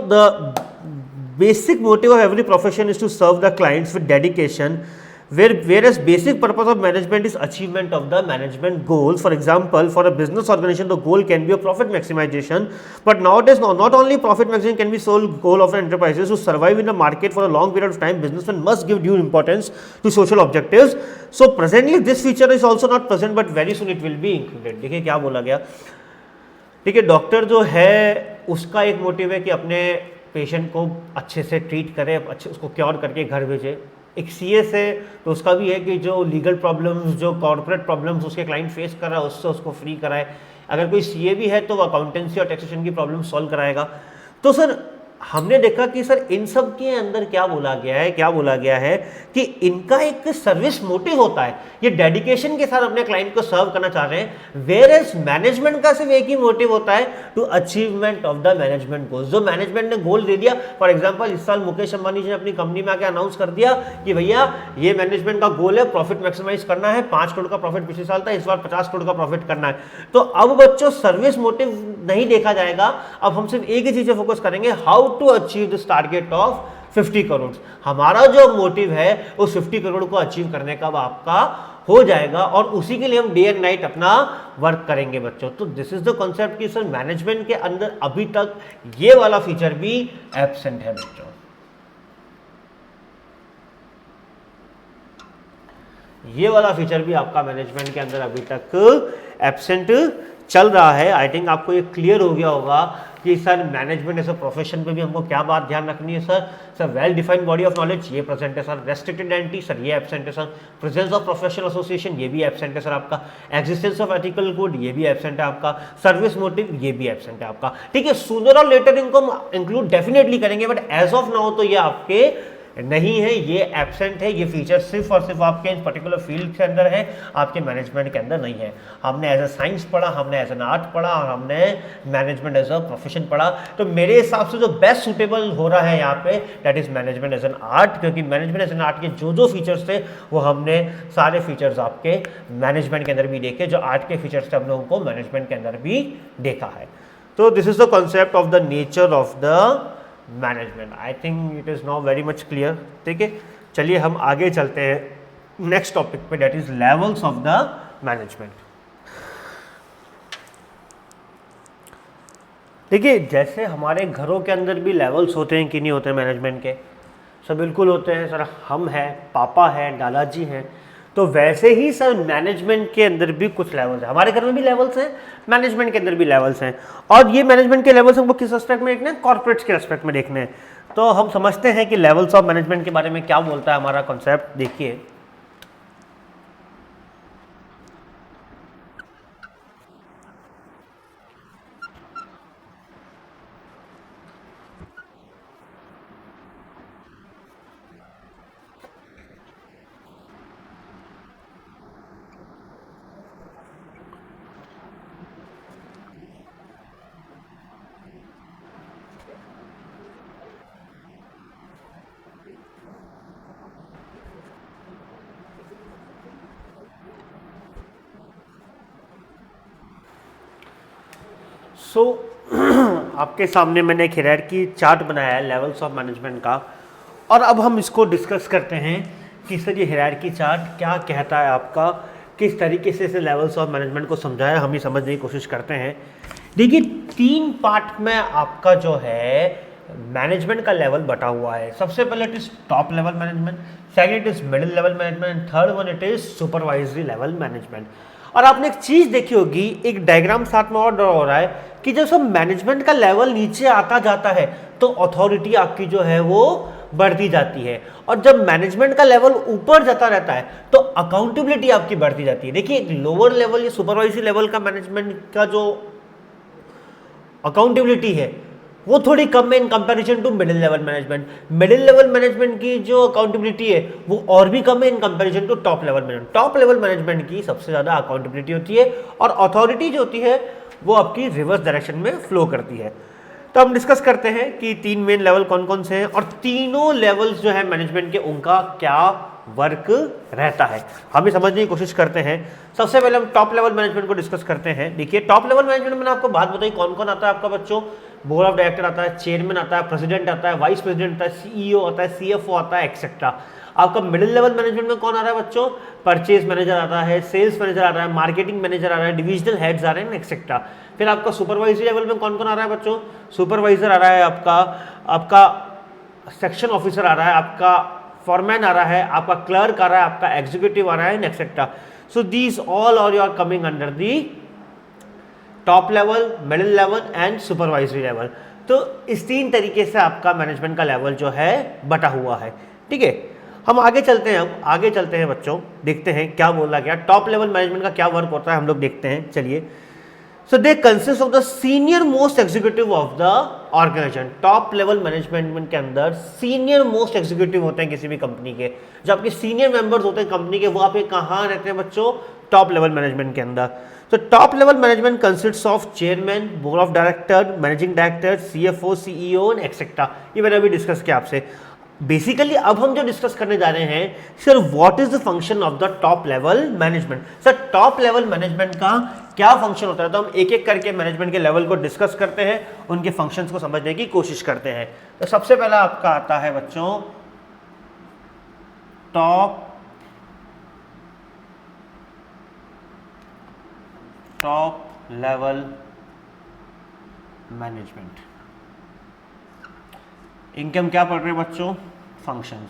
basic motive of every profession is to serve the clients with dedication, whereas basic purpose of management is achievement of the management goals. For example, for a business organization, the goal can be a profit maximization, but nowadays not only profit maximization can be sole goal of an enterprises. To survive in the market for a long period of time, businessmen must give due importance to social objectives. So presently this feature is also not present, but very soon it will be included. देखिए क्या बोला गया, देखिए doctor जो है उसका एक motive है कि अपने पेशेंट को अच्छे से ट्रीट करे, अच्छे उसको क्योर करके घर भेजे। एक सीएस है तो उसका भी है कि जो लीगल प्रॉब्लम्स, जो कॉर्पोरेट प्रॉब्लम्स उसके क्लाइंट फेस कर रहा है उससे उसको फ्री कराए। अगर कोई सीए भी है तो वो अकाउंटेंसी और टैक्सेशन की प्रॉब्लम सॉल्व कराएगा। तो सर हमने देखा कि सर इन सब के अंदर क्या बोला गया है कि इनका एक सर्विस मोटिव होता है, ये डेडिकेशन के साथ अपने क्लाइंट को सर्व करना चाह रहे हैं। वेयर एज मैनेजमेंट का सिर्फ एक ही मोटिव होता है, to achievement of the management goal. जो मैनेजमेंट ने गोल दे दिया, फॉर एग्जांपल इस साल मुकेश अंबानी जी ने अपनी कंपनी में आके अनाउंस कर दिया कि भैया ये मैनेजमेंट का गोल है, प्रॉफिट मैक्सिमाइज करना है, 5 करोड़ का प्रॉफिट पिछले साल था, इस बार 50 करोड़ का प्रॉफिट करना है। तो अब बच्चों सर्विस मोटिव नहीं देखा जाएगा, अब हम सिर्फ एक ही चीज पे फोकस करेंगे, how to achieve this target of 50 crore. हमारा जो मोटिव है उस 50 करोड़ को अचीव करने का आपका हो जाएगा और उसी के लिए हम डे एंड नाइट अपना वर्क करेंगे बच्चों। तो दिस इज द कॉन्सेप्ट कि सर मैनेजमेंट के अंदर अभी तक ये वाला फीचर भी एब्सेंट है बच्चों। ये वाला फीचर भी आपका मैनेजमेंट के अंदर अभी तक एब्सेंट चल रहा है। आई थिंक आपको ये क्लियर हो गया होगा कि sir management as a profession पे भी हमको क्या बात ध्यान रखनी है। Sir well defined body of knowledge ये प्रेजेंट है सर, रेस्ट्रिक्टेड एंटिटी सर ये एब्सेंट है sir, presence of professional association ये भी एब्सेंट है सर आपका, एग्जिस्टेंस ऑफ एथिकल कोड ये भी एब्सेंट है आपका, सर्विस मोटिव ये भी एब्सेंट है आपका। ठीक है, सूनर और लेटर इनको हम इंक्लूड डेफिनेटली करेंगे, बट एज ऑफ नाउ तो ये आपके नहीं है, ये एब्सेंट है। ये फीचर सिर्फ और सिर्फ आपके इस पर्टिकुलर फील्ड के अंदर है, आपके मैनेजमेंट के अंदर नहीं है। हमने एज अ साइंस पढ़ा, हमने एज एन आर्ट पढ़ा और हमने मैनेजमेंट एज अ प्रोफेशन पढ़ा। तो मेरे हिसाब से जो बेस्ट सुटेबल हो रहा है यहाँ पे that is management as an art, क्योंकि मैनेजमेंट एज एन आर्ट के जो फीचर्स थे वो हमने सारे फीचर्स आपके मैनेजमेंट के अंदर भी देखे, जो आर्ट के फीचर्स थे हमने उनको मैनेजमेंट के अंदर भी देखा है। तो this is the concept of the nature of the management. I think it is now very much clear. ठीक है, चलिए हम आगे चलते हैं नेक्स्ट टॉपिक पे, that is levels of the management. देखिए जैसे हमारे घरों के अंदर भी लेवल्स होते हैं कि नहीं होते हैं मैनेजमेंट के, सब बिल्कुल होते हैं सर। हम हैं, पापा हैं, दादाजी हैं, तो वैसे ही सर मैनेजमेंट के अंदर भी कुछ लेवल्स हैं। हमारे घर में भी लेवल्स हैं, मैनेजमेंट के अंदर भी लेवल्स हैं। और ये मैनेजमेंट के लेवल्स हमको किस एस्पेक्ट में देखने हैं? कॉर्पोरेट्स के एस्पेक्ट में देखने हैं। तो हम समझते हैं कि लेवल्स ऑफ मैनेजमेंट के बारे में क्या बोलता है हमारा कॉन्सेप्ट। देखिए आपके सामने मैंने एक हायरार्की चार्ट बनाया है लेवल्स ऑफ मैनेजमेंट का, और अब हम इसको डिस्कस करते हैं कि सर ये हायरार्की चार्ट क्या कहता है आपका, किस तरीके से इसे लेवल्स ऑफ मैनेजमेंट को समझाया, हम ही समझने की कोशिश करते हैं। देखिए 3 पार्ट में आपका जो है मैनेजमेंट का लेवल बटा हुआ है। सबसे पहले it is top level management, second it is middle level management, third one it is supervisory level management. और आपने एक चीज देखी होगी, एक डायग्राम साथ में और ड्रॉ हो रहा है कि जब सब मैनेजमेंट का लेवल नीचे आता जाता है तो अथॉरिटी आपकी जो है वो बढ़ती जाती है, और जब मैनेजमेंट का लेवल ऊपर जाता रहता है तो अकाउंटेबिलिटी आपकी बढ़ती जाती है। देखिए एक लोअर लेवल या सुपरवाइजरी लेवल का मैनेजमेंट का जो अकाउंटेबिलिटी है वो थोड़ी कम है in comparison to middle level management. Middle level management की जो अकाउंटेबिलिटी है वो और भी कम है in comparison to top level management. Top level management की सबसे ज़्यादा अकाउंटेबिलिटी होती है और अथॉरिटी जो होती है वो आपकी रिवर्स डायरेक्शन में फ्लो करती है। तो हम डिस्कस करते हैं कि 3 मेन लेवल कौन कौन से हैं और तीनों लेवल्स जो है मैनेजमेंट के उनका क्या वर्क रहता है, हम ये समझने की कोशिश करते हैं। सबसे पहले हम टॉप लेवल मैनेजमेंट को डिस्कस करते हैं। देखिए टॉप लेवल मैनेजमेंट में मैंने आपको बात बताई कौन कौन आता है आपका बच्चों, बोर्ड ऑफ डायरेक्टर आता है, चेयरमैन आता है, प्रेसिडेंट आता है, वाइस प्रेसिडेंट आता है, सीईओ आता है, सीएफओ आता है, एक्सेट्रा। आपका मिडिल लेवल मैनेजमेंट में कौन आ रहा है बच्चों? परचेज मैनेजर आता है, सेल्स मैनेजर आ रहा है, मार्केटिंग मैनेजर आ रहा है, डिविजनल हेड्स आ रहे हैं, एक्सेट्रा। फिर आपका सुपरवाइजरी लेवल में कौन कौन आ रहा है बच्चों? सुपरवाइजर आ रहा है, आपका सेक्शन ऑफिसर आ रहा है, आपका फॉरमैन आ रहा है, आपका क्लर्क आ रहा है, आपका एग्जीक्यूटिव आ रहा है, etcetera. So these all are you are coming under the top level, middle level and supervisory level. तो इस 3 तरीके से आपका मैनेजमेंट का लेवल जो है बटा हुआ है, ठीक है। हम आगे चलते हैं, अब आगे चलते हैं बच्चों, देखते हैं क्या बोला गया, टॉप लेवल मैनेजमेंट का क्या वर्क होता है हम लोग देखते हैं, चलिए। So they consist of the senior most executive of the organisation. Top level management के अंदर सीनियर मोस्ट एग्जीक्यूटिव होते हैं किसी भी कंपनी के, जो आपके सीनियर मेंबर्स होते हैं कंपनी के, वो आपके कहाँ रहते हैं बच्चों? टॉप लेवल मैनेजमेंट के अंदर। तो top level management consists of chairman, board of director, managing director, CFO, CEO and etcetera. ये मैंने अभी डिस्कस किया आपसे। बेसिकली अब हम जो डिस्कस करने जा रहे हैं, sir what is the function of the top level management. Sir top level management का क्या फंक्शन होता है? तो हम एक एक करके मैनेजमेंट के लेवल को डिस्कस करते हैं, उनके फंक्शंस को समझने की कोशिश करते हैं। तो सबसे पहला आपका आता है बच्चों टॉप लेवल मैनेजमेंट। इनके हम क्या पढ़ रहे हैं बच्चों? फंक्शंस।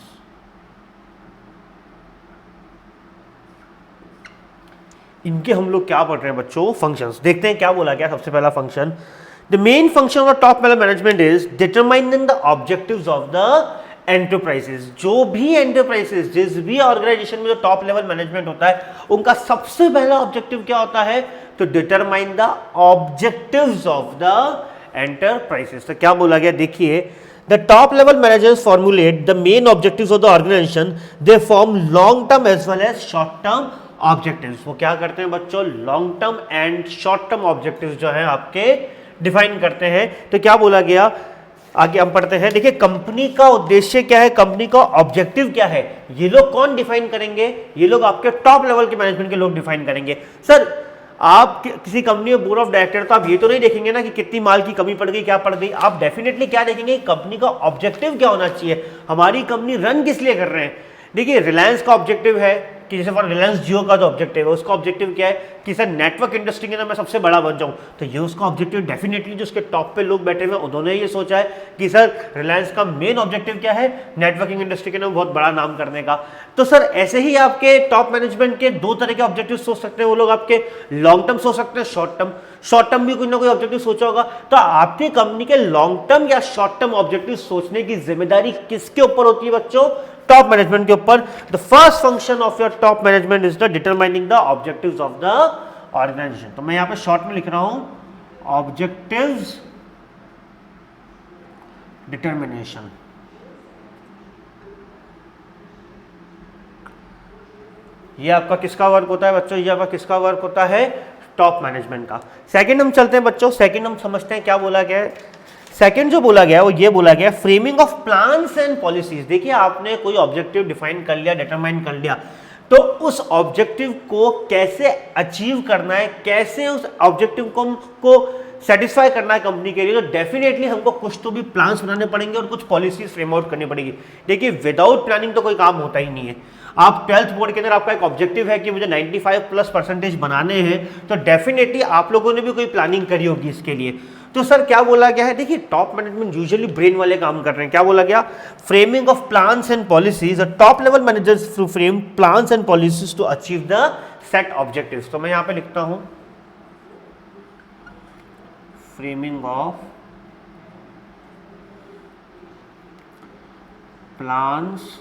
इनके हम लोग क्या पढ़ रहे हैं बच्चों? फंक्शंस। देखते हैं क्या बोला गया। सबसे पहला function, the main function of top level management is determining the objectives of the enterprises. जो भी एंटरप्राइजेस, जिस भी ऑर्गेनाइजेशन में जो टॉप लेवल मैनेजमेंट होता है, उनका सबसे पहला ऑब्जेक्टिव क्या होता है? तो determine the objectives of the enterprises. तो क्या बोला गया देखिए, the top level managers formulate the main objectives of the organization. They form long term as well as short term objectives. वो क्या करते हैं बच्चों? long term and short term objectives जो हैं आपके डिफाइन करते हैं। तो क्या बोला गया, आगे हम पढ़ते हैं। देखिए कंपनी का उद्देश्य क्या है, कंपनी का ऑब्जेक्टिव क्या है, ये लोग कौन डिफाइन करेंगे? ये लोग आपके टॉप लेवल के मैनेजमेंट के लोग डिफाइन करेंगे। सर आप किसी कंपनी में बोर्ड ऑफ डायरेक्टर, तो आप ये तो नहीं देखेंगे ना कि कितनी माल की कमी पड़ गई, क्या पड़ गई। आप डेफिनेटली क्या देखेंगे? कंपनी का ऑब्जेक्टिव क्या होना चाहिए, हमारी कंपनी रन किस लिए कर रहे हैं। देखिए रिलायंस का ऑब्जेक्टिव है कि जैसे फॉर रिलायंस जियो का जो ऑब्जेक्टिव है, उसका ऑब्जेक्टिव क्या है कि सर नेटवर्क इंडस्ट्री के अंदर मैं सबसे बड़ा बन जाऊं। तो ये उसका ऑब्जेक्टिव डेफिनेटली जो उसके टॉप पे लोग बैठे हुए हैं उन्होंने ये सोचा है कि सर रिलायंस का मेन ऑब्जेक्टिव क्या है? नेटवर्किंग इंडस्ट्री के अंदर बहुत बड़ा नाम करने का। तो सर ऐसे ही आपके टॉप मैनेजमेंट के 2 तरह के ऑब्जेक्टिव सोच सकते हैं वो लोग, आपके लॉन्ग टर्म सोच सकते हैं, शॉर्ट टर्म। शॉर्ट टर्म भी कोई ना कोई ऑब्जेक्टिव सोचा होगा। तो आपकी कंपनी के लॉन्ग टर्म या शॉर्ट टर्म ऑब्जेक्टिव सोचने की जिम्मेदारी किसके ऊपर होती है बच्चों? टॉप मैनेजमेंट के ऊपर। The first function of your top management is the determining the objectives of the organisation. तो मैं यहां पे शॉर्ट में लिख रहा हूं ऑब्जेक्टिव्स डिटरमिनेशन। ये आपका किसका वर्क होता है बच्चों? ये आपका किसका वर्क होता है? टॉप मैनेजमेंट का। सेकंड हम चलते हैं बच्चों, सेकंड हम समझते हैं क्या बोला गया है। सेकंड जो बोला गया वो ये बोला गया framing of plans and policies. देखिए आपने कोई ऑब्जेक्टिव डिफाइन कर लिया, डिटरमाइन कर लिया, तो उस ऑब्जेक्टिव को कैसे अचीव करना है, कैसे उस ऑब्जेक्टिव को सेटिस्फाई करना है कंपनी के लिए, तो डेफिनेटली हमको कुछ तो भी प्लान्स बनाने पड़ेंगे और कुछ पॉलिसीज फ्रेम आउट करनी पड़ेगी। देखिए विदाउट प्लानिंग तो कोई काम होता ही नहीं है। आप 12th बोर्ड के अंदर आपका एक ऑब्जेक्टिव है कि मुझे 95+ % बनाने हैं, तो डेफिनेटली आप लोगों ने भी कोई प्लानिंग करी होगी इसके लिए। तो सर क्या बोला गया है? देखिए टॉप मैनेजमेंट यूजुअली ब्रेन वाले काम कर रहे हैं। क्या बोला गया? Framing of plans and policies. Top level managers frame plans and policies to achieve the set objectives. तो मैं यहां पे लिखता हूं framing of plans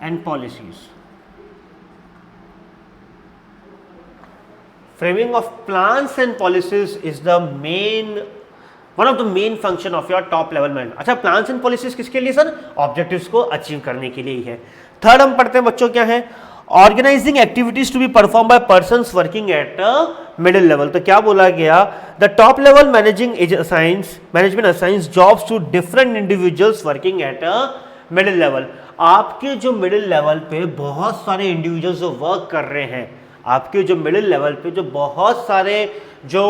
and policies. Framing of plans and policies is the one of the main function of your top level management. अच्छा plans and policies किसके लिए sir? Objectives को achieve करने के लिए ही है। थर्ड हम पढ़ते हैं बच्चों क्या है? Organizing activities to be performed by persons working at a middle level. तो क्या बोला गया? The top level management assigns jobs to different individuals working at a middle level. आपके जो मिडिल लेवल पे बहुत सारे इंडिविजुअल्स जो वर्क कर रहे हैं, आपके जो मिडिल लेवल पे जो बहुत सारे जो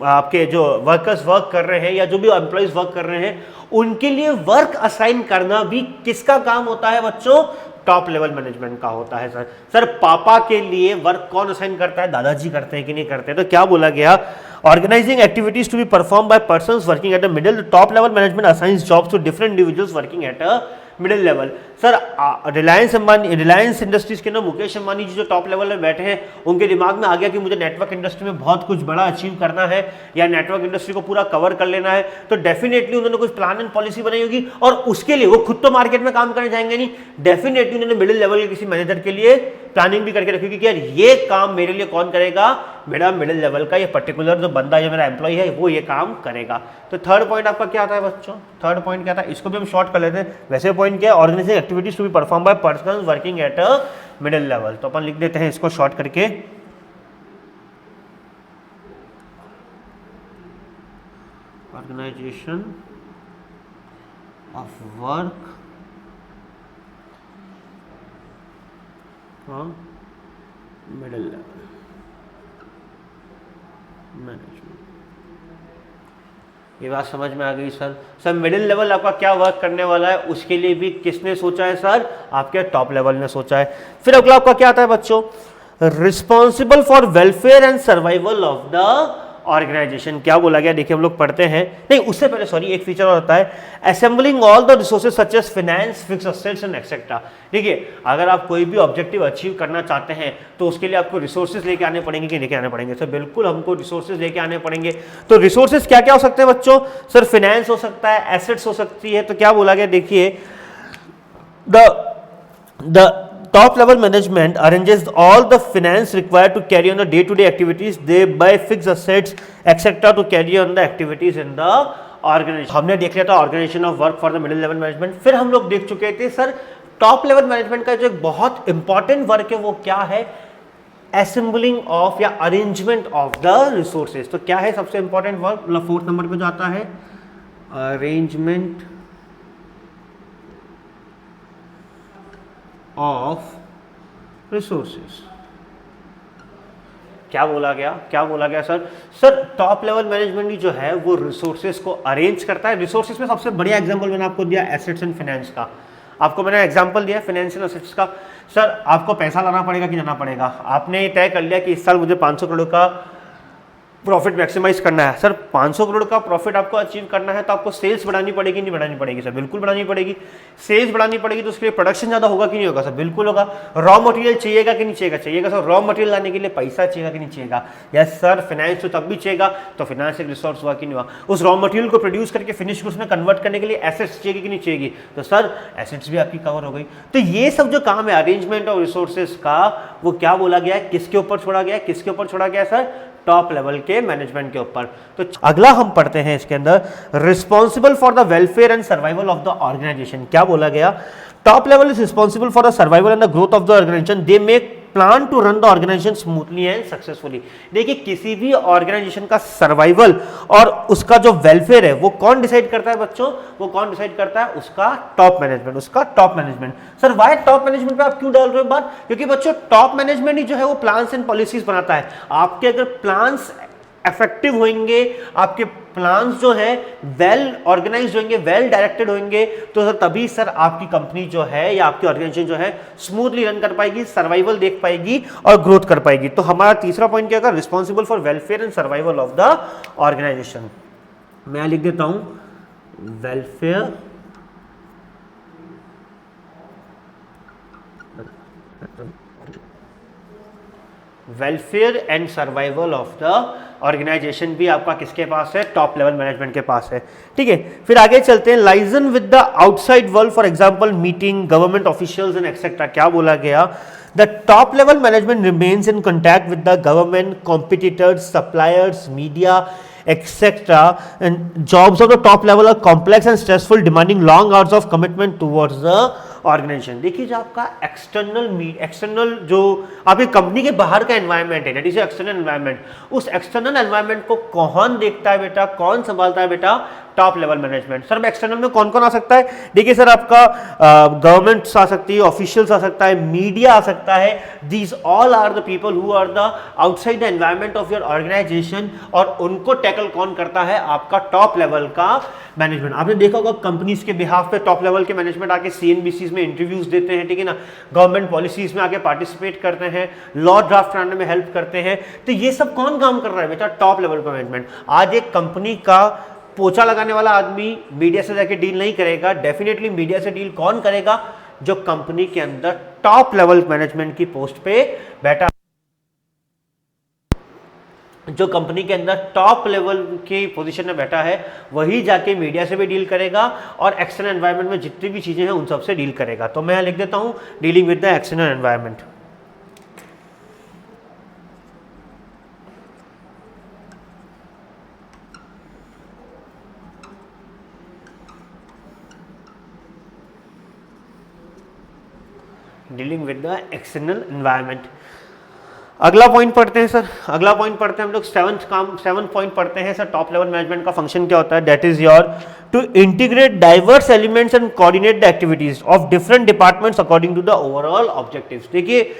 आपके जो वर्कर्स वर्क कर रहे हैं या जो भी एम्प्लॉइज वर्क कर रहे हैं, उनके लिए वर्क असाइन करना भी किसका काम होता है बच्चों? टॉप लेवल मैनेजमेंट का होता है सर। सर पापा के लिए वर्क कौन असाइन करता है? दादाजी करते हैं कि नहीं करते? तो क्या बोला गया? Organizing activities to be perform by persons working at the middle, top level management assigns jobs to different individuals working at a middle level. Sir Reliance Ambani, Reliance Industries के ना मुकेश अंबानी जी जो टॉप लेवल में बैठे हैं, उनके दिमाग में आ गया कि मुझे नेटवर्क इंडस्ट्री में बहुत कुछ बड़ा अचीव करना है या नेटवर्क इंडस्ट्री को पूरा कवर कर लेना है, तो डेफिनेटली उन्होंने कुछ प्लान एंड पॉलिसी बनाई होगी और उसके लिए वो खुद तो मार्केट में काम करने जाएंगे नहीं, डेफिनेटली उन्होंने मिडिल लेवल के किसी मैनेजर के लिए प्लानिंग भी करके रखी होगी कि यार ये काम मेरे लिए कौन करेगा? मेरा मिडिल लेवल का ये पर्टिकुलर जो बंदा या मेरा एम्प्लॉय है वो ये काम करेगा। तो थर्ड पॉइंट आपका क्या आता है बच्चों? थर्ड पॉइंट क्या था? इसको भी हम शॉर्ट कर लेते हैं। वैसे पॉइंट क्या है? Organizing activities to be perform by persons working at a middle level. तो अपन लिख देते हैं इसको शॉर्ट करके, organization of work middle level management. ये बात समझ में आ गई सर? सर मिडिल लेवल आपका क्या वर्क करने वाला है उसके लिए भी किसने सोचा है सर? आपके टॉप लेवल ने सोचा है। फिर अगला आपका क्या आता है बच्चों? Responsible for welfare and survival of the organization. क्या बोला गया? देखिए हम लोग पढ़ते हैं, नहीं उससे पहले सॉरी एक फीचर और होता है, assembling all the resources such as finance, fixed assets and etcetera. देखिए अगर आप कोई भी ऑब्जेक्टिव अचीव करना चाहते हैं तो उसके लिए आपको रिसोर्सेज लेके आने पड़ेंगे कि लेके आने पड़ेंगे? सर बिल्कुल हमको रिसोर्सेज लेके आने पड़ेंगे। तो रिसोर्सेज क्या क्या हो सकते हैं बच्चों? सर फाइनेंस हो सकता है, एसेट्स हो सकती है। तो क्या बोला गया? देखिए the top level management arranges all the finance required to carry on the day to day activities, they buy fixed assets etc to carry on the activities in the organization। हमने देख लिया था organization of work for the middle level management. फिर हम लोग देख चुके थे सर टॉप लेवल मैनेजमेंट का जो एक बहुत इंपॉर्टेंट वर्क है वो क्या है? असेंबलिंग ऑफ या अरेंजमेंट ऑफ द रिसोर्सेज। तो क्या है सबसे इंपॉर्टेंट वर्क? मतलब 4th नंबर पे जाता है अरेंजमेंट ऑफ रिसोर्सेज। क्या बोला गया? क्या बोला गया sir? Sir top level management जो है वो रिसोर्सेज को अरेंज करता है। रिसोर्सेज में सबसे बढ़िया एग्जांपल मैंने आपको दिया एसेट्स एंड फाइनेंस का। आपको मैंने एग्जांपल दिया फाइनेंस एंड एसेट्स का। सर आपको पैसा लाना पड़ेगा कि लाना पड़ेगा? आपने तय कर लिया कि इस साल मुझे 500 करोड़ का प्रॉफिट मैक्सिमाइज करना है। सर 500 करोड़ का प्रॉफिट आपको अचीव करना है तो आपको सेल्स बढ़ानी पड़ेगी नहीं बढ़ानी पड़ेगी? सर बिल्कुल बढ़ानी पड़ेगी। सेल्स बढ़ानी पड़ेगी तो उसके लिए प्रोडक्शन ज़्यादा होगा कि नहीं होगा? सर बिल्कुल होगा। रॉ मटेरियल चाहिएगा कि नहीं चाहिएगा? चाहिएगा सर। रॉ मटेरियल लाने के लिए पैसा चाहिएगा कि नहीं चाहिएगा? Yes sir. फाइनेंस तो तब भी चाहिएगा। तो फाइनेंस एक रिसोर्स हुआ कि नहीं हुआ? उस रॉ मटेरियल को प्रोड्यूस करके फिनिश गुड्स में कन्वर्ट करने के लिए एसेट्स चाहिए कि नहीं चाहिए? तो सर एसेट्स भी आपकी कवर हो गई। तो ये सब जो काम है अरेंजमेंट ऑफ रिसोर्सेज का वो क्या बोला गया है? किसके ऊपर छोड़ा गया है? किसके ऊपर छोड़ा गया सर? टॉप लेवल के मैनेजमेंट के ऊपर। तो अगला हम पढ़ते हैं इसके अंदर responsible for the welfare and survival of the organization. क्या बोला गया? Top level is responsible for the survival and the growth of the organization, they make plan to run the organization smoothly and successfully. देखिए किसी भी organisation का survival और उसका जो वेलफेयर है वो कौन डिसाइड करता है बच्चों? वो कौन डिसाइड करता है? उसका टॉप मैनेजमेंट। उसका top management. Sir why top management पे आप क्यों डाल रहे हो बात? क्योंकि बच्चों टॉप मैनेजमेंट ही जो है वो प्लान्स एंड पॉलिसीज बनाता है। आपके अगर प्लान्स इफेक्टिव होंगे, आपके प्लान्स जो है वेल ऑर्गेनाइज्ड होंगे, वेल डायरेक्टेड होंगे, तो सर तभी सर आपकी कंपनी जो है या आपकी ऑर्गेनाइजेशन जो है स्मूथली रन कर पाएगी, सर्वाइवल देख पाएगी और ग्रोथ कर पाएगी। तो हमारा तीसरा पॉइंट क्या होगा? Responsible for welfare and survival of the organization. मैं लिख देता हूं welfare welfare and survival of the organisation भी आपका किसके पास है? टॉप लेवल मैनेजमेंट के पास है। ठीक है, फिर आगे चलते हैं। Liaison with the outside world, for example meeting, government officials and etcetera. क्या बोला गया? The top level management remains in contact with the government, competitors, suppliers, media etc. And jobs of the top level are complex and stressful, demanding long hours of commitment towards the organization. देखिए जो आपका external जो आपकी company के बाहर का environment है, that is external environment, उस एक्सटर्नल एनवायरनमेंट को कौन देखता है बेटा, कौन संभालता है बेटा, top level management. Sir external में कौन कौन आ सकता है, देखिए सर आपका गवर्नमेंट्स आ सकती है, ऑफिशियल्स आ सकता है, मीडिया आ सकता है, these all are the people who are the outside the environment of your organization, और उनको टैकल कौन करता है, आपका टॉप लेवल का मैनेजमेंट। आपने देखा होगा कंपनीज के बिहाफ पे टॉप लेवल के मैनेजमेंट आके सीएनबीसी में इंटरव्यूज देते हैं, ठीक है ना, गवर्नमेंट पॉलिसीज में आके पार्टिसिपेट करते हैं, लॉ ड्राफ्ट करने में हेल्प करते हैं। तो ये सब कौन काम कर रहा है बेटा, टॉप लेवल का मैनेजमेंट। आज एक कंपनी का पोछा लगाने वाला आदमी मीडिया से जाके डील नहीं करेगा, डेफिनेटली मीडिया से डील कौन करेगा, जो कंपनी के अंदर टॉप लेवल मैनेजमेंट की पोस्ट पे बैठा, जो कंपनी के अंदर टॉप लेवल की पोजीशन में बैठा है, वही जाके मीडिया से भी डील करेगा और एक्सटर्नल एनवायरनमेंट में जितनी भी चीजें हैं उन सब से डील करेगा। तो मैं लिख देता हूं dealing with the external environment. Dealing with the external environment. अगला पॉइंट पढ़ते हैं सर, अगला पॉइंट पढ़ते हैं हम लोग, सेवन पॉइंट पढ़ते हैं सर, टॉप लेवल मैनेजमेंट का फंक्शन क्या होता है, that is your to integrate diverse elements and coordinate the activities of different departments according to the overall objectives. देखिए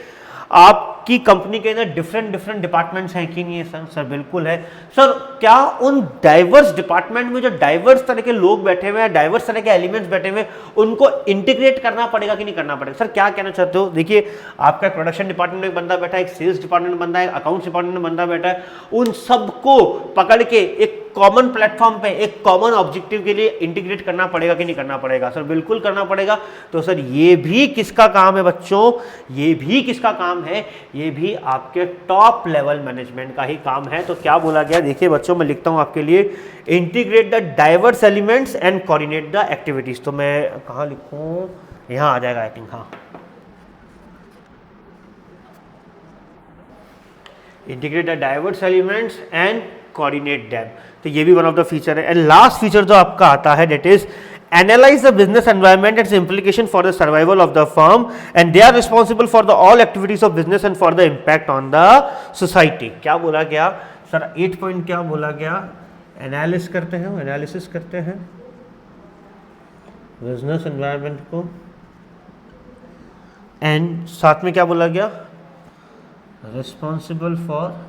आपकी कंपनी के अंदर डिफरेंट डिपार्टमेंट्स हैं कि नहीं है सर, सर बिल्कुल है सर। क्या उन डाइवर्स डिपार्टमेंट में जो डाइवर्स तरह के लोग बैठे हुए हैं, डाइवर्स तरह के एलिमेंट्स बैठे हुए हैं, उनको इंटीग्रेट करना पड़ेगा कि नहीं करना पड़ेगा। सर क्या कहना चाहते हो, देखिए आपका प्रोडक्शन डिपार्टमेंट में बंदा बैठा है, एक सेल्स डिपार्टमेंट में बंदा है, अकाउंट्स डिपार्टमेंट में बंदा बैठा है, उन सबको पकड़ के एक कॉमन प्लेटफॉर्म पे एक कॉमन ऑब्जेक्टिव के लिए इंटीग्रेट करना पड़ेगा कि नहीं करना पड़ेगा, सर बिल्कुल करना पड़ेगा। तो सर ये भी किसका काम है बच्चों, ये भी किसका काम है, ये भी आपके टॉप लेवल मैनेजमेंट का ही काम है। तो क्या बोला गया, देखिए बच्चों मैं लिखता हूं आपके लिए, integrate the diverse elements and coordinate the activities. तो मैं कहां लिखूं, यहां आ जाएगा आई थिंक, हाँ, integrate the diverse elements and coordinate them. तो ये भी वन ऑफ द फीचर है। एंड लास्ट फीचर जो आपका आता है, that is analyse the business environment and its implication for the survival of the firm and they are responsible for the all activities of business and for the impact on the society. क्या बोला गया sir, 8 point क्या बोला गया, analysis करते हैं business environment को, and साथ में क्या बोला गया, responsible for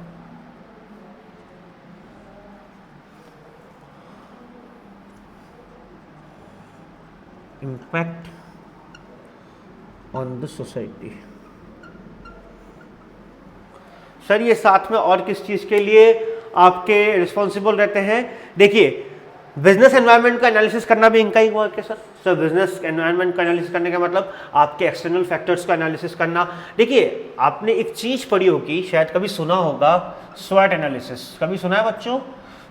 impact on the society. Sir ये साथ में और किस चीज के लिए आपके रिस्पॉन्सिबल रहते हैं, देखिए बिजनेस एनवायरनमेंट का एनालिसिस करना भी इनका ही वर्क है सर। सर बिजनेस एनवायरनमेंट का एनालिसिस करने का मतलब आपके एक्सटर्नल फैक्टर्स का एनालिसिस करना। देखिए आपने एक चीज पढ़ी होगी, शायद कभी सुना होगा, स्वॉट एनालिसिस, कभी सुना है बच्चों,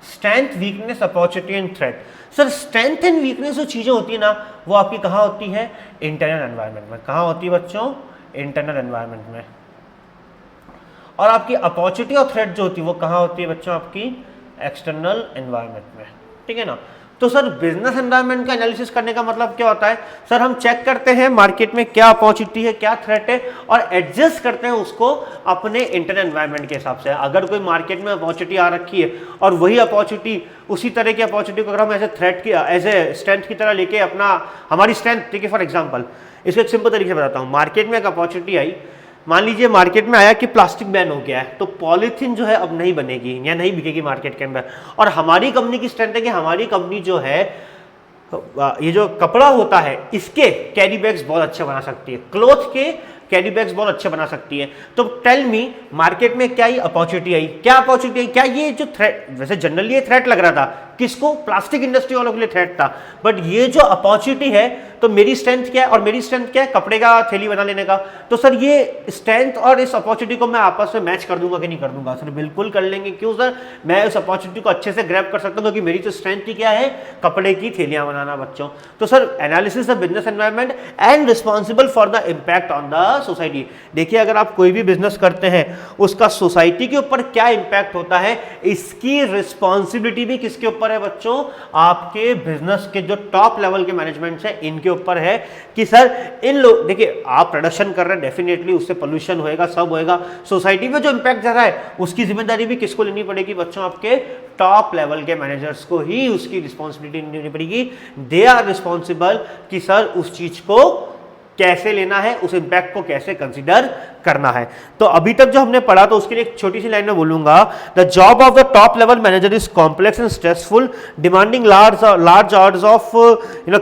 strength, weakness, opportunity and threat. Sir strength and weakness जो चीजें होती है ना, वो आपकी कहाँ होती है, इंटरनल एनवायरनमेंट में। कहाँ होती है बच्चों, इंटरनल एनवायरनमेंट में। और आपकी अपॉर्चुनिटी और थ्रेट जो होती है वो कहाँ होती है बच्चों, आपकी एक्सटर्नल एनवायरनमेंट में, ठीक है ना। तो सर बिजनेस एनवायरनमेंट का एनालिसिस करने का मतलब क्या होता है, सर हम चेक करते हैं मार्केट में क्या अपॉर्चुनिटी है, क्या थ्रेट है, और एडजस्ट करते हैं उसको अपने इंटरनल एनवायरनमेंट के हिसाब से। अगर कोई मार्केट में अपॉर्चुनिटी आ रखी है और वही अपॉर्चुनिटी, उसी तरह की अपॉर्चुनिटी को अगर हम एज ए थ्रेट की, एज ए स्ट्रेंथ की तरह लेके अपना, हमारी स्ट्रेंथ, ठीक है फॉर एग्जाम्पल, इसको एक सिंपल तरीके से बताता हूँ। मार्केट में एक अपॉर्चुनिटी आई, मान लीजिए मार्केट में आया कि प्लास्टिक बैन हो गया है, तो पॉलीथीन जो है अब नहीं बनेगी या नहीं बिकेगी मार्केट के अंदर। और हमारी कंपनी की स्ट्रेंथ है कि हमारी कंपनी जो है, ये जो कपड़ा होता है इसके कैरी बैग्स बहुत अच्छे बना सकती है, क्लॉथ के कैरी बैग्स बहुत अच्छे बना सकती है। तो टेल मी, मार्केट में क्या ही अपॉर्चुनिटी आई, क्या अपॉर्चुनिटी आई, क्या ये जो थ्रेट, वैसे जनरली ये थ्रेट लग रहा था किसको, प्लास्टिक इंडस्ट्री वालों के लिए थ्रेट था, बट ये जो अपॉर्चुनिटी है, तो मेरी स्ट्रेंथ क्या है, और मेरी स्ट्रेंथ क्या है, कपड़े का थैली बना लेने का। तो सर ये स्ट्रेंथ और इस अपॉर्चुनिटी को मैं आपस में मैच कर दूंगा कि नहीं कर दूंगा, सर बिल्कुल कर लेंगे। क्यों सर, मैं उस अपॉर्चुनिटी को अच्छे से ग्रैब कर सकता हूं, क्योंकि मेरी जो स्ट्रेंथ ही क्या है, कपड़े की थैलियां बनाना बच्चों। तो sir analysis of business environment and responsible for the impact on the society. देखिए अगर आप कोई भी बिजनेस करते हैं, उसका सोसाइटी के ऊपर क्या इंपैक्ट होता है, इसकी रिस्पॉन्सिबिलिटी भी किसके ऊपर ऊपर है बच्चों, आपके बिजनेस के जो टॉप लेवल के मैनेजमेंट है इनके ऊपर है कि सर इन लोग, देखिए आप प्रोडक्शन कर रहे हैं, डेफिनेटली उससे पोल्यूशन होएगा, सब होएगा, सोसाइटी में जो इंपैक्ट जा रहा है उसकी जिम्मेदारी भी किसको लेनी पड़ेगी बच्चों, आपके टॉप लेवल के मैनेजर्स को ही उसकी रिस्पॉन्सिबिलिटी लेनी पड़ेगी। दे आर रिस्पॉन्सिबल कि सर उस चीज को कैसे लेना है, उस इंपैक्ट को कैसे कंसीडर करना है। तो अभी तक जो हमने पढ़ा तो उसके लिए एक छोटी सी लाइन में बोलूंगा, the job of the top level manager is complex and stressful, demanding large hours of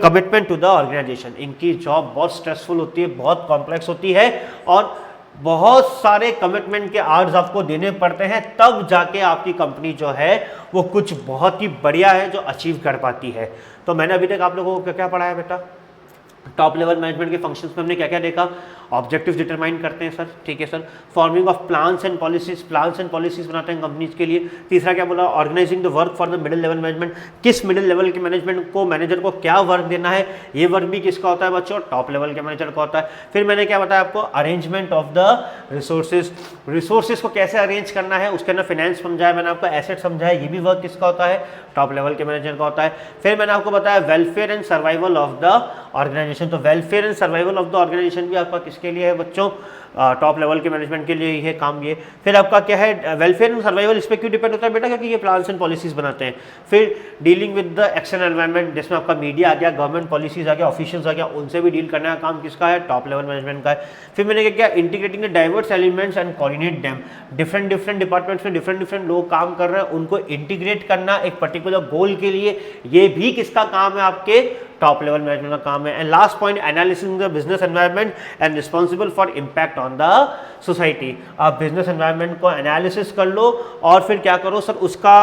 commitment to the organization. इनकी जॉब बहुत स्ट्रेसफुल होती है, बहुत कॉम्प्लेक्स होती है और बहुत सारे कमिटमेंट के आवर्स आपको देने पड़ते हैं, तब जाके आपकी कंपनी जो है वो कुछ बहुत ही बढ़िया है जो अचीव कर पाती है। तो मैंने अभी तक आप लोगों को क्या पढ़ाया बेटा, टॉप लेवल मैनेजमेंट के फंक्शंस में हमने क्या क्या देखा, ऑब्जेक्टिव्स डिटरमाइन करते हैं सर, ठीक है sir, forming of plans and policies बनाते हैं कंपनीज के लिए। तीसरा क्या बोला, organizing the work for the middle level management, किस मिडिल लेवल के मैनेजमेंट को, मैनेजर को क्या वर्क देना है, ये वर्क भी किसका होता है बच्चों, टॉप लेवल के मैनेजर का होता है। फिर मैंने क्या बताया आपको, अरेंजमेंट ऑफ द रिसोर्सेज को कैसे अरेंज करना है, उसके अंदर फाइनेंस समझाया मैंने आपको, एसेट समझाया, ये भी वर्क किसका होता है, टॉप लेवल के मैनेजर का होता है। फिर मैंने आपको बताया welfare and survival of the organisation, तो welfare and survival of the organisation भी आपका किसके लिए है बच्चों, टॉप लेवल के मैनेजमेंट के लिए ही है काम ये। फिर आपका क्या है, वेलफेयर एंड सर्वाइवल, इस पर क्यों डिपेंड होता है बेटा, क्योंकि ये प्लान्स एंड पॉलिसीज बनाते हैं। फिर dealing with the external environment, जिसमें आपका मीडिया आ गया, गवर्नमेंट पॉलिसीज आ गया, ऑफिशियल्स आ गया, उनसे भी डील करने का काम किसका है, टॉप लेवल मैनेजमेंट का है। फिर मैंने क्या किया, integrating the diverse elements and coordinate them, different departments में डिफरेंट लोग काम कर रहे हैं, उनको इंटीग्रेट करना एक पर्टिकुलर गोल के लिए, ये भी किसका काम है, आपके टॉप लेवल मैनेजमेंट का काम है। And last point, analysis the business environment and responsible for impact on the society. आप बिजनेस एनवायरनमेंट को एनालिसिस कर लो और फिर क्या करो सर, उसका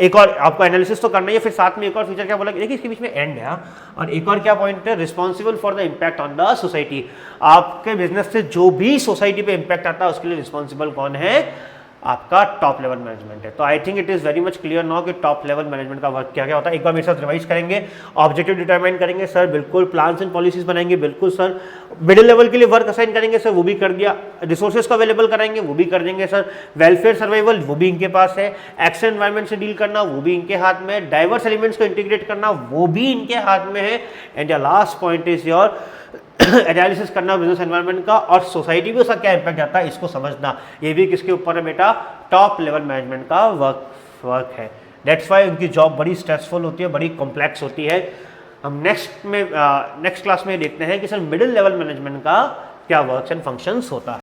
एक और आपको एनालिसिस तो करना ही है, फिर साथ में एक और फीचर क्या बोला, देखिए इसके बीच में एंड है, और एक और क्या पॉइंट है, responsible for the impact on the society. आपके बिजनेस से जो भी सोसाइटी पे इम्पैक्ट आता है उसके लिए रिस्पॉन्सिबल कौन है, आपका टॉप लेवल मैनेजमेंट है। तो I think it is very much clear now कि टॉप लेवल मैनेजमेंट का वर्क क्या क्या होता है। एक बार मेरे साथ रिवाइज करेंगे, ऑब्जेक्टिव डिटरमाइन करेंगे सर, बिल्कुल, प्लान्स एंड पॉलिसीज बनाएंगे, बिल्कुल सर, मिडिल लेवल के लिए वर्क असाइन करेंगे सर, वो भी कर दिया, रिसोर्सेज को अवेलेबल कराएंगे, वो भी कर देंगे सर, वेलफेयर सर्वाइवल वो भी इनके पास है, एक्शन एनवायरनमेंट से डील करना वो भी इनके हाथ में है, डाइवर्स एलिमेंट्स को इंटीग्रेट करना वो भी इनके हाथ में है, and your last point is your analysis करना बिजनेस एनवायरनमेंट का और सोसाइटी भी उसका क्या इम्पैक्ट आता है इसको समझना, ये भी किसके ऊपर है बेटा, टॉप लेवल मैनेजमेंट का वर्क है। दैट्स वाई उनकी जॉब बड़ी स्ट्रेसफुल होती है, बड़ी कॉम्प्लेक्स होती है। हम नेक्स्ट क्लास में देखते हैं कि सर मिडिल लेवल मैनेजमेंट का क्या वर्क्स एंड फंक्शंस होता है।